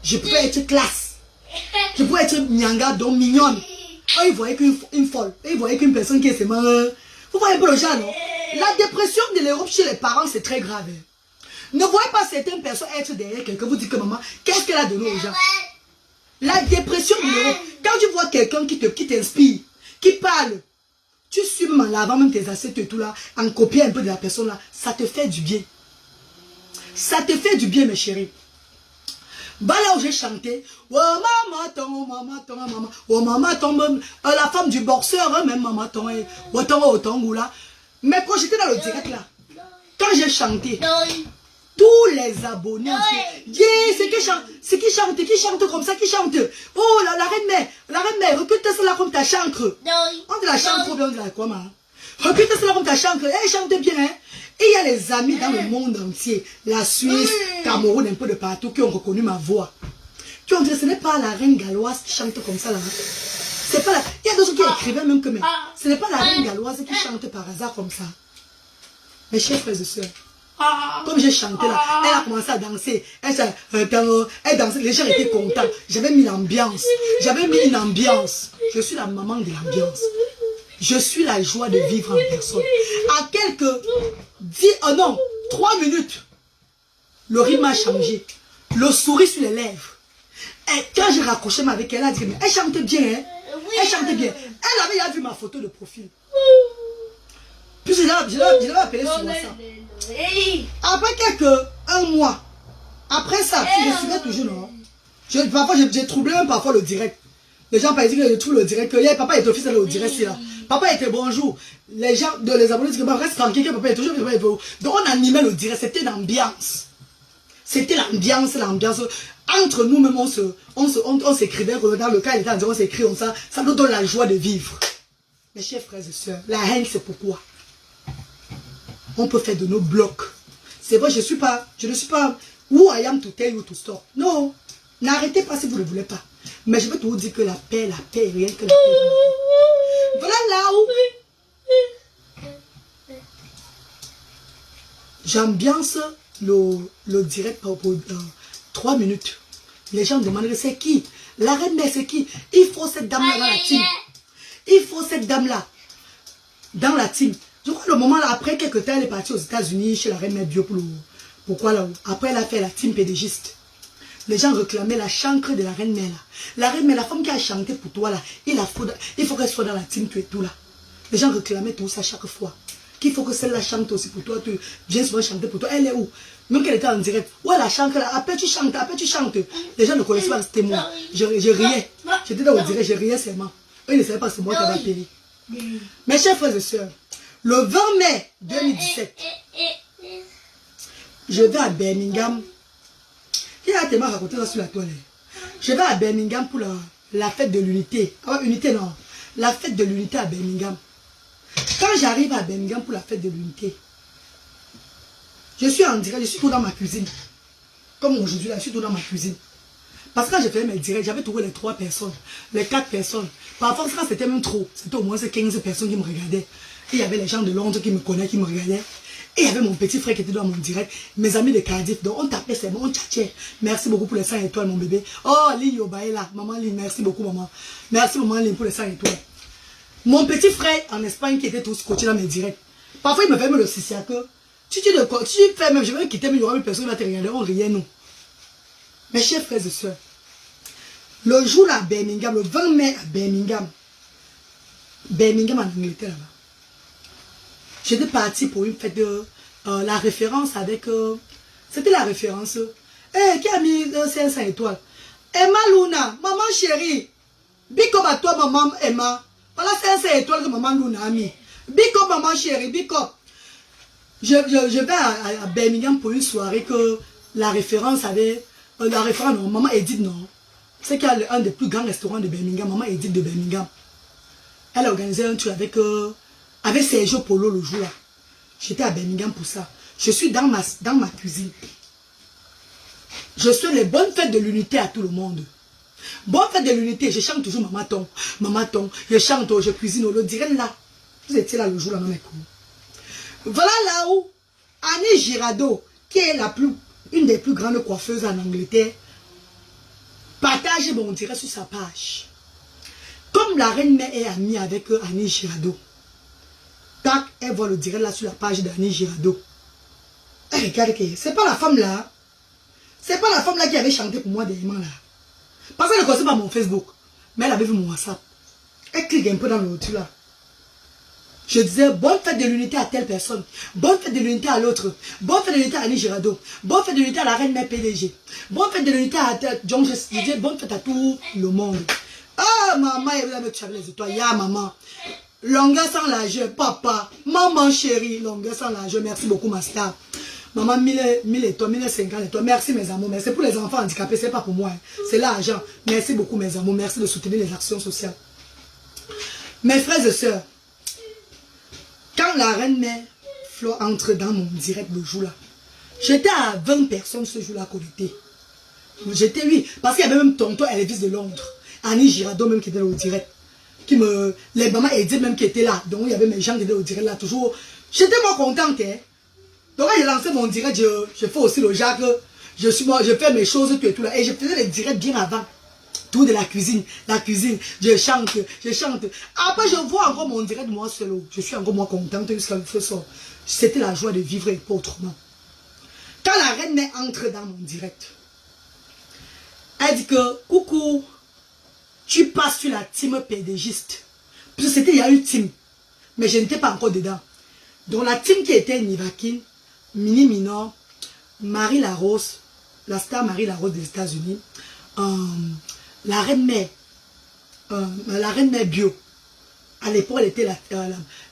je pouvais être classe. Je pouvais être nyanga, donc mignonne. Oh, ils voyaient qu'une folle. Ils voyaient qu'une personne qui est seulement... Vous voyez un peu le genre, non? La dépression de l'Europe chez les parents, c'est très grave. Ne voyez pas certaines personnes être derrière quelqu'un, vous dites que maman, qu'est-ce qu'elle a donné aux gens? La dépression de l'Europe, quand tu vois quelqu'un qui t'inspire, qui parle, tu suis même en lavant même tes assiettes et tout là, en copiant un peu de la personne là, ça te fait du bien. Ça te fait du bien, mes chéris. Bah là où j'ai chanté, oh maman ton, maman ton, maman, oh maman ton, la femme du boxeur, hein, même maman ton, oh ton, là. Mais quand j'étais dans le direct là, quand j'ai chanté, tous les abonnés, c'est qui chante comme ça, qui chante. Oh, la reine mère, recule cela comme ta chancre. On dit la chancre ou bien on dit la quoi, man? Recule cela comme ta chancre, elle chante bien, hein. Et il y a les amis dans le monde entier, la Suisse, Cameroun, un peu de partout, qui ont reconnu ma voix. Qui ont dit, ce n'est pas la reine galloise qui chante comme ça, là. C'est pas la... Il y a d'autres qui écrivaient même que, mais ce n'est pas la reine galloise qui chante par hasard comme ça. Mes chers frères et sœurs, comme j'ai chanté là, elle a commencé à danser. Elle dansait, les gens étaient contents. J'avais mis l'ambiance. J'avais mis une ambiance. Je suis la maman de l'ambiance. Je suis la joie de vivre en personne. À quelques 3 minutes, le rythme a changé. Le sourire sur les lèvres. Et quand j'ai raccroché avec elle, elle a dit, mais elle chantait bien, hein? Oui, elle chantait bien. Elle avait vu ma photo de profil. Puis je l'avais appelé sur WhatsApp. Après un mois, après ça, je suivais toujours, non? Parfois, j'ai troublé même parfois le direct. Les gens par exemple, je trouve le direct que papa est officiel au direct, c'est là. Papa était bonjour. Les gens, les abonnés disent que reste tranquille, que papa est toujours. Donc on animait le direct, c'était l'ambiance. C'était l'ambiance. Entre nous-mêmes, on s'écrivait, dans le cas, il était en disant, on s'écrit comme ça nous donne la joie de vivre. Mes chers frères et sœurs, la haine, c'est pourquoi on peut faire de nos blocs. C'est vrai, je ne suis pas who I am to tell you to stop. Non, n'arrêtez pas si vous ne voulez pas. Mais je vais te vous dire que la paix, rien que la paix. Voilà là où j'ambiance le direct pour 3 minutes. Les gens demandent c'est qui? La reine mère c'est qui? Il faut cette dame-là dans la team. Il faut cette dame-là dans la team. Je crois que le moment là, après quelques temps, elle est partie aux États-Unis chez la reine mère bio pourquoi là? Après, elle a fait la team pédégiste. Les gens réclamaient la chancre de la reine mère là. La reine mère, la femme qui a chanté pour toi là, il faut qu'elle soit dans la team, tu es tout là. Les gens réclamaient tout ça chaque fois. Qu'il faut que celle-là chante aussi pour toi, tu viens souvent chanter pour toi. Elle est où? Même qu'elle était en direct. Ouais, la chancre là, après tu chantes. Les gens ne connaissaient pas que c'était moi. Je riais. J'étais dans le direct, je riais seulement. Eux, ils ne savaient pas que c'est moi qui avais appelé. Mes chers frères et sœurs, le 20 mai 2017, je vais à Birmingham. Il a tellement raconté ça sur la toile. Je vais à Birmingham pour la fête de l'unité. Ah, unité non. La fête de l'unité à Birmingham. Quand j'arrive à Birmingham pour la fête de l'unité, je suis en direct, je suis tout dans ma cuisine. Comme aujourd'hui, là, je suis tout dans ma cuisine. Parce que quand j'ai fait mes directs, j'avais trouvé les 3 personnes, les 4 personnes. Parfois, quand c'était même trop, c'était au moins 15 personnes qui me regardaient. Et il y avait les gens de Londres qui me connaissaient, qui me regardaient. Et il y avait mon petit frère qui était dans mon direct, mes amis de Cardiff. Donc on tapait ses mains, on tchatchait. Merci beaucoup pour les 5 étoiles, mon bébé. Oh, Lille Yoba est là. Maman Lille, merci beaucoup, maman. Merci, maman Lille, pour les 5 étoiles. Mon petit frère en Espagne qui était tout scotché dans mes directs. Parfois, il me fait même le sixiaque. Si tu fais même, je vais quitter, mais il y aura une personne qui va te regarder, on riait, nous. Mes chers frères et sœurs, le jour à Birmingham, le 20 mai à Birmingham en Angleterre, là-bas, j'étais parti pour une fête de la référence avec... c'était la référence. Qui a mis 500 étoiles? Emma Luna, maman chérie. Big up à toi, maman Emma. Voilà 500 étoiles que maman Luna a mis. Big up, maman chérie, big up. Je vais à Birmingham pour une soirée que la référence avait... la référence, non, maman Edith, non. C'est qu'il y a un des plus grands restaurants de Birmingham, maman Edith de Birmingham. Elle a organisé un truc avec Sergio Polo le jour là. J'étais à Birmingham pour ça. Je suis dans ma cuisine. Je souhaite les bonnes fêtes de l'unité à tout le monde. Bonne fête de l'unité, je chante toujours Maman Ton. Je chante, je cuisine, le direct là. Vous étiez là le jour là dans mes cours. Voilà là où Annie Girardot, qui est une des plus grandes coiffeuses en Angleterre, partage mon direct sur sa page. Comme la reine mère est amie avec Annie Girardot, tac, elle voit le direct là sur la page d'Annie Girardot. Elle regarde que c'est pas la femme là. C'est pas la femme là qui avait chanté pour moi dernièrement là. Parce qu'elle ne connaissait pas mon Facebook. Mais elle avait vu mon WhatsApp. Elle clique un peu dans le truc là. Je disais, bonne fête de l'unité à telle personne. Bonne fête de l'unité à l'autre. Bonne fête de l'unité à Annie Girardot. Bonne fête de l'unité à la reine mère PDG. Bonne fête de l'unité à John. Je disais, bonne fête à tout le monde. Ah, maman, elle va me tuer les étoiles. Ya, maman. Longueur sans largeur, papa. Maman chérie, longueur sans largeur. Merci beaucoup, ma star. Maman, 1000 étoiles, 1050 étoiles. Merci, mes amours. Merci pour les enfants handicapés. C'est pas pour moi. Hein. C'est l'argent. Merci beaucoup, mes amours. Merci de soutenir les actions sociales. Mes frères et sœurs, quand la reine mère Flo entre dans mon direct le jour là, j'étais à 20 personnes ce jour-là connectées. J'étais, oui, parce qu'il y avait même tonton Elvis de Londres, Annie Girardot même qui était là au direct. Les mamans Edith même qui étaient là. Donc il y avait mes gens qui étaient au direct là toujours. J'étais moi contente. Hein. Donc quand j'ai lancé mon direct, je fais aussi le Jacques. Je fais mes choses tout et tout là. Et je faisais les directs bien avant. Tout de la cuisine, je chante. Après, je vois encore mon direct, moi seul. Je suis encore moins contente jusqu'à le feu sort. C'était la joie de vivre et pas autrement. Quand la reine mère entre dans mon direct, Elle dit que, coucou, tu passes sur la team PDGiste. Parce que c'était, il y a une team. Mais je n'étais pas encore dedans. Donc la team qui était Nivakin, Mini Minor, Marie Larose, la star Marie Larose des États-Unis, la reine mère bio. À l'époque, elle était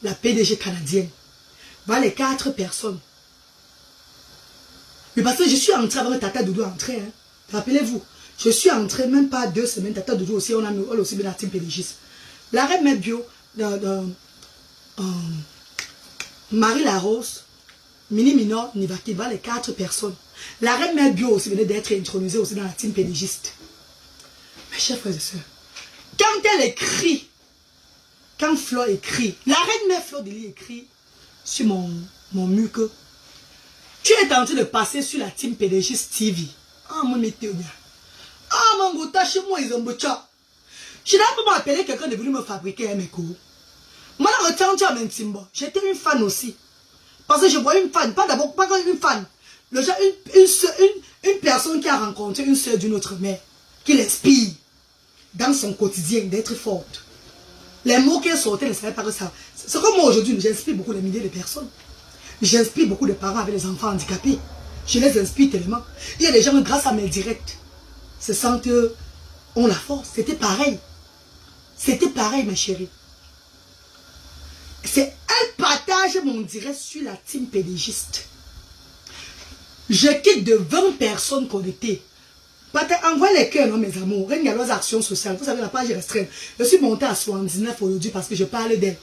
la PDG canadienne. Voilà les 4 personnes. Mais parce que je suis entrée avant Tata Doudou entrer. Hein. Rappelez-vous, je suis entrée même pas 2 semaines. Tata Doudou aussi, on a mis aussi bien la team PDG. La reine mère bio, Marie Larose, Mini Minor, Nivakin, voilà les 4 personnes. La reine mère bio aussi venait d'être intronisée aussi dans la team PDGiste. Mes chers frères et sœurs, quand elle écrit, quand Flore écrit, la reine mère Flore Dely écrit sur mon mur que tu es en train de passer sur la team PDGiste TV. Ah, mon météo bien. Ah, mon gouta, chez moi, ils ont beau chat. Je n'ai pas appelé quelqu'un de venir me fabriquer mes cours. Moi, là, j'étais une fan aussi. Parce que je vois une fan, pas d'abord, pas une fan. Le genre, une personne qui a rencontré une soeur d'une autre mère, qui l'inspire dans son quotidien d'être forte. Les mots qu'elle sortait ne savaient pas que ça. C'est comme moi aujourd'hui, j'inspire beaucoup de milliers de personnes. J'inspire beaucoup de parents avec les enfants handicapés. Je les inspire tellement. Il y a des gens, grâce à mes directs, se sentent, ont la force. C'était pareil. C'était pareil, ma chérie. C'est elle partage mon direct sur la team PDGiste. Je quitte de 20 personnes connectées. Envoie les cœurs, non, mes amours. Il y a leurs actions sociales. Vous savez, la page est restreinte. Je suis montée à 79 aujourd'hui parce que je parle d'elle.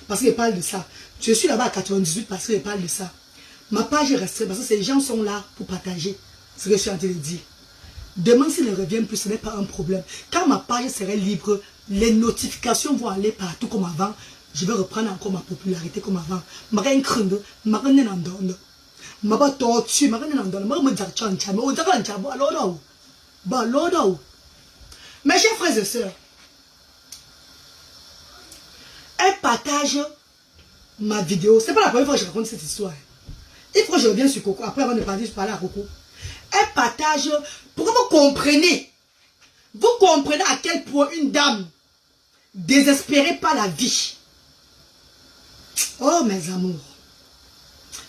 Parce que je parle de ça. Je suis là-bas à 98 parce que je parle de ça. Ma page est restreinte parce que ces gens sont là pour partager ce que je suis en train de dire. Demain, s'ils ne reviennent plus, ce n'est pas un problème. Quand ma page serait libre, les notifications vont aller partout comme avant. Je vais reprendre encore ma popularité comme avant. Mes chers frères et sœurs, elle partage ma vidéo. C'est pas la première fois que je raconte cette histoire. Il faut que je revienne sur Coco. Après, avant de parler, je parlais à Coco. Elle partage pour que vous compreniez. Vous comprenez à quel point une dame désespérée par la vie. Oh mes amours.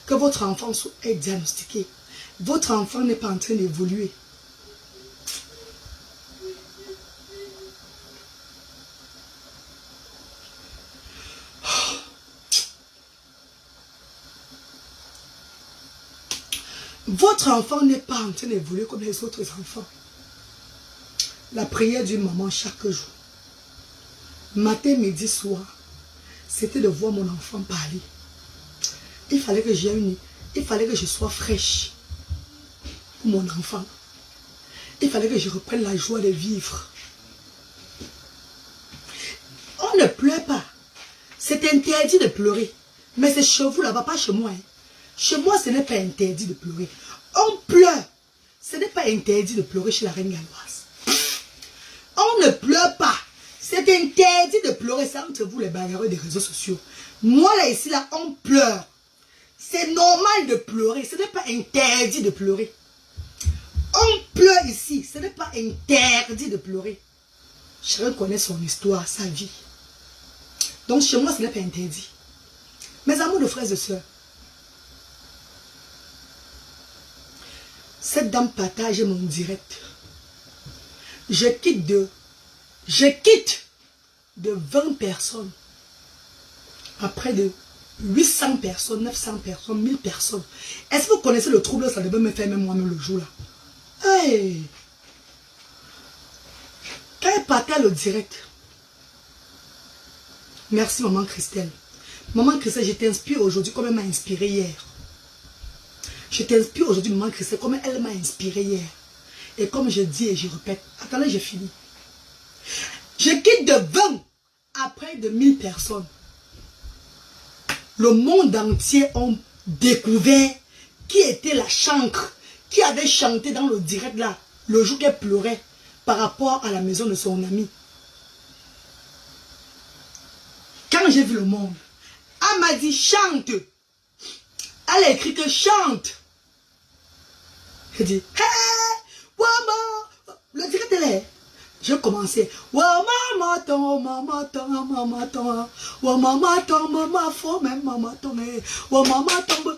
Que votre enfant est diagnostiqué. Votre enfant n'est pas en train d'évoluer. Votre enfant n'est pas en train d'évoluer comme les autres enfants. La prière d'une maman chaque jour, matin, midi, soir, c'était de voir mon enfant parler. Il fallait que je sois fraîche pour mon enfant. Il fallait que je reprenne la joie de vivre. On ne pleure pas. C'est interdit de pleurer. Mais c'est chez vous là-bas, pas chez moi. Hein. Chez moi, ce n'est pas interdit de pleurer. On pleure. Ce n'est pas interdit de pleurer chez la reine galloise. On ne pleure pas. C'est interdit de pleurer. C'est entre vous les bagarreurs des réseaux sociaux. Moi, là, ici, là, on pleure. C'est normal de pleurer. Ce n'est pas interdit de pleurer. On pleure ici. Ce n'est pas interdit de pleurer. Chacun connaît son histoire, sa vie. Donc, chez moi, ce n'est pas interdit. Mes amours de frères et sœurs, cette dame partage mon direct. Je quitte de 20 personnes à près de 800 personnes, 900 personnes, 1000 personnes. Est-ce que vous connaissez le trouble que ça devait me faire même moi-même le jour là? Hey! Quand elle partage le direct, merci maman Christelle. Maman Christelle, je t'inspire aujourd'hui comme elle m'a inspiré hier. Je t'inspire aujourd'hui, maman Christelle, comme elle m'a inspiré hier. Et comme je dis et je répète, attendez, j'ai fini. Je quitte de 20 à près de 1000 personnes. Le monde entier a découvert qui était la chancre, qui avait chanté dans le direct là, le jour qu'elle pleurait par rapport à la maison de son ami. Quand j'ai vu le monde, elle m'a dit chante. Elle a écrit que chante. Elle dit, hey, Wamba, Le direct est là. J'ai commencé. Oh maman ton, maman ton, maman ton. Oh maman ton, maman faux, même maman ton. Oh maman ton.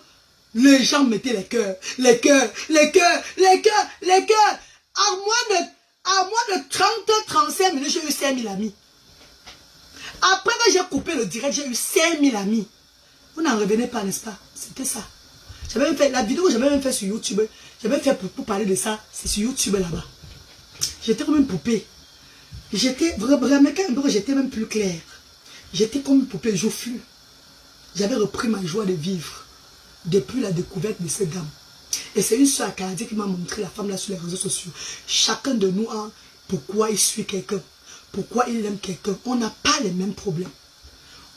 Les gens mettaient les cœurs, les cœurs, les cœurs, les cœurs, les cœurs. À moins de 30-35 minutes, j'ai eu 5000 amis. Après que j'ai coupé le direct, j'ai eu 5000 amis. Vous n'en revenez pas, n'est-ce pas? C'était ça. J'avais même fait la vidéo que j'avais même fait sur YouTube. J'avais fait pour parler de ça. C'est sur YouTube là-bas. J'étais comme une poupée. J'étais vraiment, j'étais même plus clair. J'étais comme une poupée, je flux. J'avais repris ma joie de vivre depuis la découverte de cette dame. Et c'est une soeur acadienne qui m'a montré la femme là sur les réseaux sociaux. Chacun de nous a pourquoi il suit quelqu'un, pourquoi il aime quelqu'un. On n'a pas les mêmes problèmes.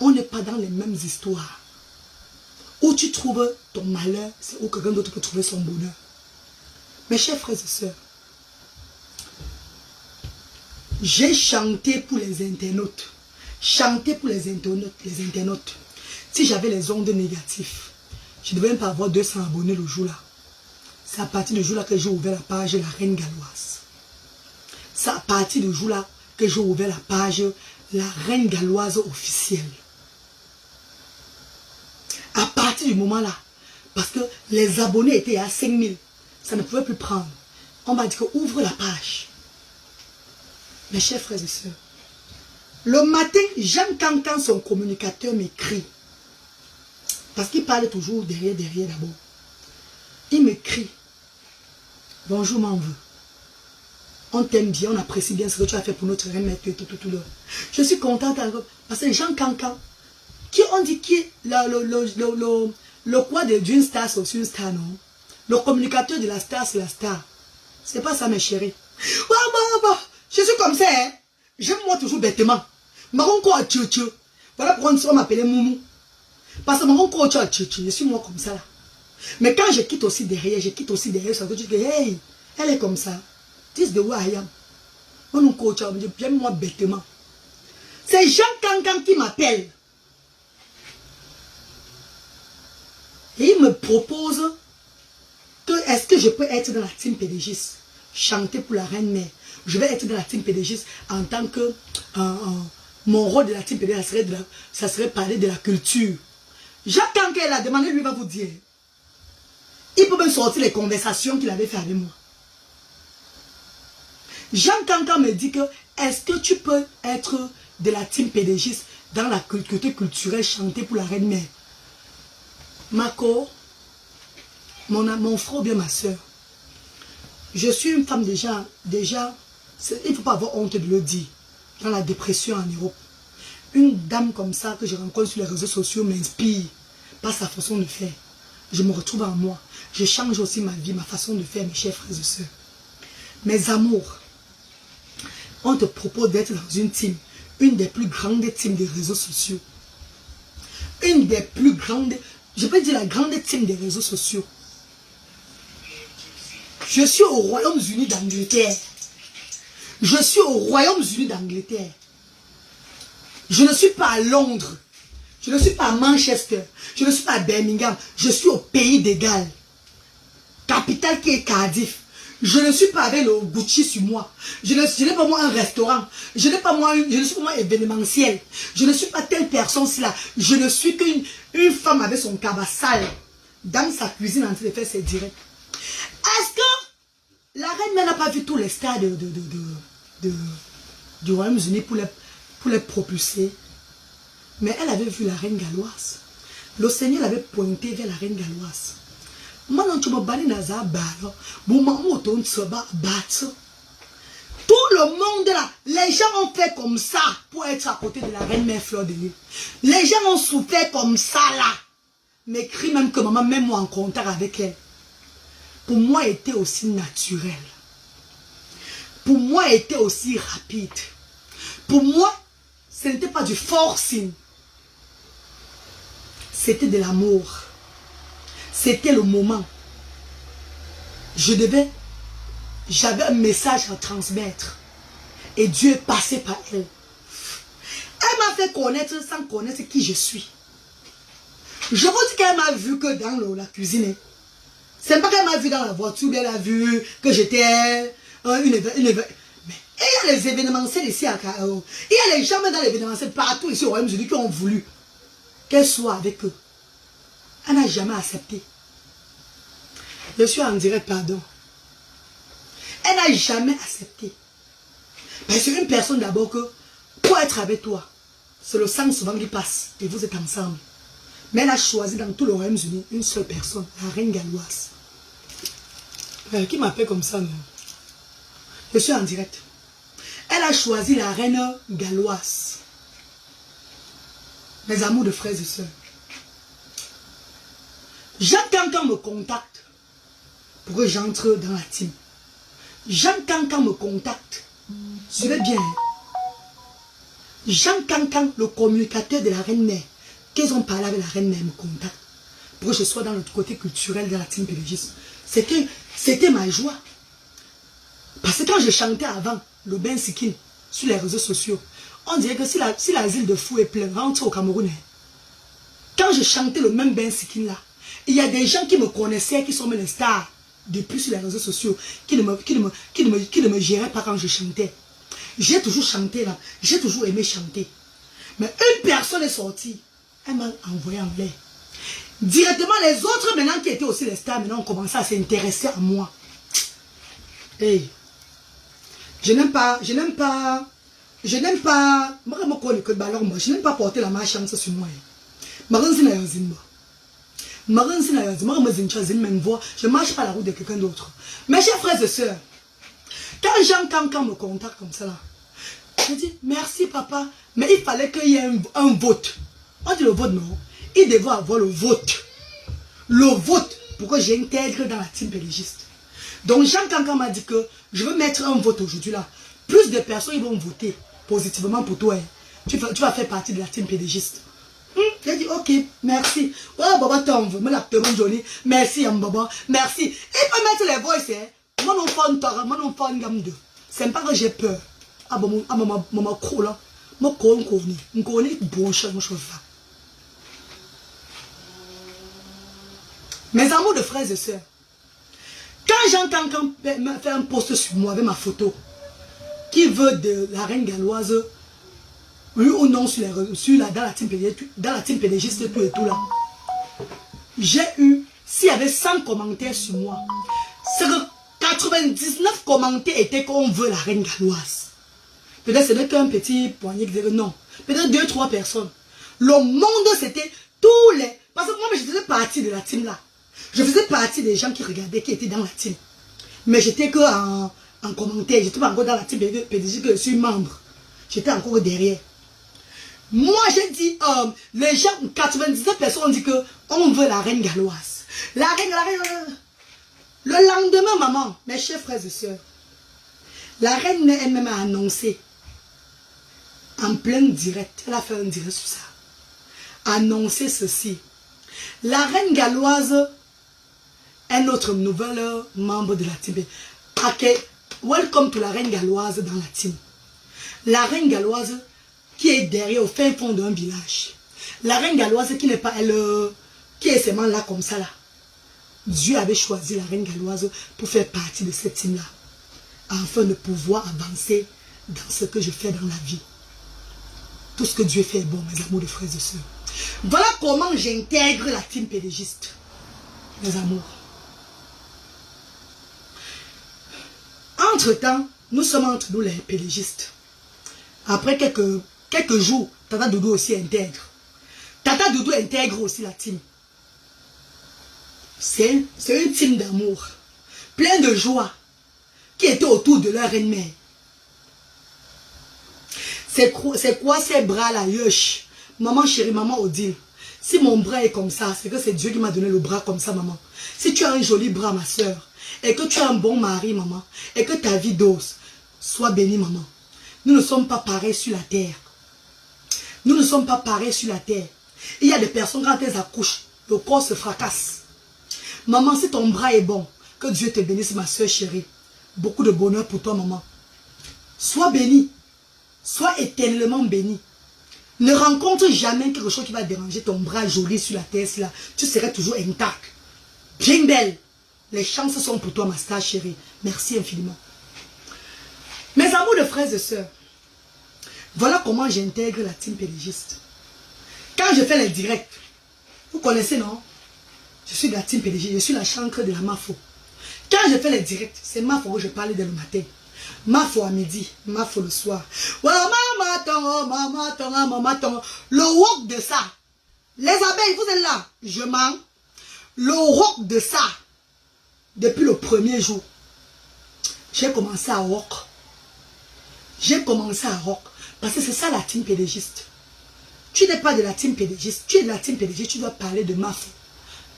On n'est pas dans les mêmes histoires. Où tu trouves ton malheur, c'est où quelqu'un d'autre peut trouver son bonheur. Mes chers frères et sœurs, j'ai chanté pour les internautes. Chanté pour les internautes. Si j'avais les ondes négatives, je ne devais même pas avoir 200 abonnés le jour-là. C'est à partir du jour-là que j'ai ouvert la page La Reine Galloise. C'est à partir du jour-là que j'ai ouvert la page La Reine Galloise officielle. À partir du moment-là, parce que les abonnés étaient à 5000, ça ne pouvait plus prendre. On m'a dit que ouvre la page. Mes chers frères et sœurs, le matin, j'aime quand son communicateur m'écrit. Parce qu'il parle toujours derrière d'abord. Il m'écrit. Bonjour, mon vœu. On t'aime bien, on apprécie bien ce que tu as fait pour notre reine. Je suis contente parce que Jean Cancan, qui on dit qui est le quoi d'une star, c'est aussi une star, non? Le communicateur de la star, c'est la star. C'est pas ça, mes chéris. Je suis comme ça, hein. J'aime moi toujours bêtement. Marron quoi, tchou. Voilà pourquoi on m'appelait Moumou. Parce que marron quoi, tchou, je suis moi comme ça là. Mais quand je quitte aussi derrière, ça veut dire que, hey, elle est comme ça. This is the way I am. J'aime moi bêtement. C'est Jean Cancan qui m'appelle. Et il me propose que est-ce que je peux être dans la team PDG, chanter pour la reine mère. Je vais être dans la team PDG en tant que mon rôle de la team PDG, ça serait parler de la culture. Jacques Cancan a demandé, lui va vous dire. Il peut même sortir les conversations qu'il avait fait avec moi. Jean Cancan me dit que est-ce que tu peux être de la team PDG dans la côté culturelle, chanter pour la reine mère. Marco, mon frère ou bien ma soeur, je suis une femme déjà, il ne faut pas avoir honte de le dire, dans la dépression en Europe. Une dame comme ça que je rencontre sur les réseaux sociaux m'inspire par sa façon de faire. Je me retrouve en moi. Je change aussi ma vie, ma façon de faire, mes chers frères et sœurs. Mes amours, on te propose d'être dans une team, une des plus grandes teams des réseaux sociaux. Une des plus grandes, je peux dire la grande team des réseaux sociaux. Je suis au Royaume-Uni d'Angleterre. Je suis au Royaume-Uni d'Angleterre. Je ne suis pas à Londres. Je ne suis pas à Manchester. Je ne suis pas à Birmingham. Je suis au pays de Galles. Capitale qui est Cardiff. Je ne suis pas avec le Gucci sur moi. Je n'ai pas moi un restaurant. Je ne suis pas moi événementiel. Je ne suis pas telle personne là. Je ne suis qu'une femme avec son cabas sale. Dans sa cuisine en train de faire ses directs. Est-ce que la reine n'a pas vu tous les stars du Royaume-Uni pour les propulser? Mais elle avait vu la reine galloise. Le Seigneur l'avait pointé vers la reine galloise. Tout le monde là, les gens ont fait comme ça pour être à côté de la reine mère Fleur de Lys. Les gens ont souffert comme ça là. M'écrit même que maman, même moi en contact avec elle. Pour moi, était aussi naturel. Pour moi, était aussi rapide. Pour moi, ce n'était pas du forcing. C'était de l'amour. C'était le moment. J'avais un message à transmettre. Et Dieu est passé par elle. Elle m'a fait connaître sans connaître qui je suis. Je vous dis qu'elle m'a vu que dans la cuisine. C'est pas qu'elle m'a vu dans la voiture, elle a vu que j'étais Mais il y a les événementiels ici à K.O. Il y a les gens dans l'événementiel partout ici au Royaume-Uni qui ont voulu qu'elle soit avec eux. Elle n'a jamais accepté. Je suis en direct, pardon. Elle n'a jamais accepté. Mais c'est une personne d'abord que, pour être avec toi, c'est le sang souvent qui passe et vous êtes ensemble. Mais elle a choisi dans tout le Royaume-Uni une seule personne, la reine galloise. Qui m'appelle comme ça, non? Je suis en direct. Elle a choisi la reine galloise. Mes amours de frères et sœurs. Jean Cancan me contacte pour que j'entre dans la team. Jean Cancan me contacte. Suivez bien. Jean Cancan, le communicateur de la reine mère, qu'ils ont parlé avec la reine mère, me contacte pour que je sois dans le côté culturel de la team pélégiste. C'était ma joie. Parce que quand je chantais avant le Ben Sikin sur les réseaux sociaux, on dirait que si l'asile de fou est plein, rentre au Cameroun. Quand je chantais le même Ben Sikin là, il y a des gens qui me connaissaient, qui sont mes stars depuis sur les réseaux sociaux, qui ne me géraient pas quand je chantais. J'ai toujours chanté là, j'ai toujours aimé chanter. Mais une personne est sortie, elle m'a envoyé en l'air. Directement, les autres maintenant qui étaient aussi les stars, maintenant ont commencé à s'intéresser à moi. Hey. Je n'aime pas, je n'aime pas porter la malchance sur moi. Je ne marche pas la route de quelqu'un d'autre. Mes chers frères et sœurs, quand Jean Cancan me contacte comme ça là, je dis merci papa, mais il fallait qu'il y ait un vote. On dit le vote non, il devait avoir le vote. Le vote pour que j'intègre dans la team pélégiste. Donc Jean Cancan m'a dit que je veux mettre un vote aujourd'hui là. Plus de personnes ils vont voter positivement pour toi. Tu vas faire partie de la team pélégiste. J'ai dit ok, merci. Oh Baba t'en veux, me la demande jolie. Merci Baba, merci. Il peut mettre les voix ici. Moi non pas une gamme de. C'est pas que j'ai peur. Ah bon, maman cool là. Moi connais bon chose, moi je fais. Mes amours de frères et sœurs. Quand Jean Cancan me fait un post sur moi avec ma photo, qui veut de la reine galloise, oui ou non dans la team pélégiste, tout et tout là, j'ai eu, s'il y avait 100 commentaires sur moi, c'est que 99 commentaires étaient qu'on veut la reine galloise. Peut-être ce n'est qu'un petit poignet qui disait non. Peut-être 2-3 personnes. Le monde c'était tous les... Parce que moi je faisais partie de la team là. Je faisais partie des gens qui regardaient, qui étaient dans la team. Mais j'étais que en commentaire. Je n'étais pas encore dans la team PDG que je suis membre. J'étais encore derrière. Moi, j'ai dit, les gens, 97 personnes ont dit que on veut la reine galloise. La reine. Le lendemain, maman, mes chers frères et sœurs, la reine elle-même a annoncé, en plein direct, elle a fait un direct sur ça, annoncé ceci. La reine galloise est notre nouvelle membre de la team. Okay. Welcome to la reine galloise dans la team. La reine galloise qui est derrière au fin fond d'un village. La reine galloise qui n'est pas elle, qui est seulement là comme ça là. Dieu avait choisi la reine galloise pour faire partie de cette team là. Afin de pouvoir avancer dans ce que je fais dans la vie. Tout ce que Dieu fait est bon, mes amours de frères et sœurs. Voilà comment j'intègre la team pélégiste. Mes amours. Entre-temps, nous sommes entre nous les pélégistes. Après quelques jours, Tata Doudou aussi intègre. Tata Doudou intègre aussi la team. C'est une team d'amour. Plein de joie. Qui était autour de leur reine-mère. C'est quoi ces bras-là, yosh? Maman chérie, maman Odile. Si mon bras est comme ça, c'est que c'est Dieu qui m'a donné le bras comme ça, maman. Si tu as un joli bras, ma soeur, et que tu as un bon mari, maman, et que ta vie d'os, sois bénie, maman. Nous ne sommes pas pareils sur la terre. Nous ne sommes pas pareils sur la terre. Il y a des personnes, quand elles accouchent, le corps se fracasse. Maman, si ton bras est bon, que Dieu te bénisse, ma soeur chérie. Beaucoup de bonheur pour toi, maman. Sois bénie. Sois éternellement bénie. Ne rencontre jamais quelque chose qui va déranger ton bras joli sur la terre. Là. Tu serais toujours intact. Bien belle. Les chances sont pour toi, ma star chérie. Merci infiniment. Mes amours de frères et sœurs, voilà comment j'intègre la team pédégiste. Quand je fais les directs, vous connaissez, non? Je suis de la team PDG, je suis la chancre de la Mafo. Quand je fais les directs, c'est Mafo que je parle dès le matin. Mafo à midi, Mafo le soir. Voilà, maman, le rock de ça. Les abeilles, vous êtes là. Je mens. Le rock de ça. Depuis le premier jour, j'ai commencé à rock. J'ai commencé à rock. Parce que c'est ça la team pédégiste. Tu n'es pas de la team pédégiste. Tu es de la team pédégiste, tu dois parler de Mafo.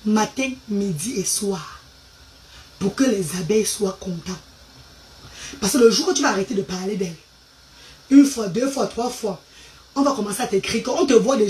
Matin, midi et soir. Pour que les abeilles soient contents. Parce que le jour où tu vas arrêter de parler d'elle, une fois, deux fois, trois fois, on va commencer à t'écrire. On te voit déjà.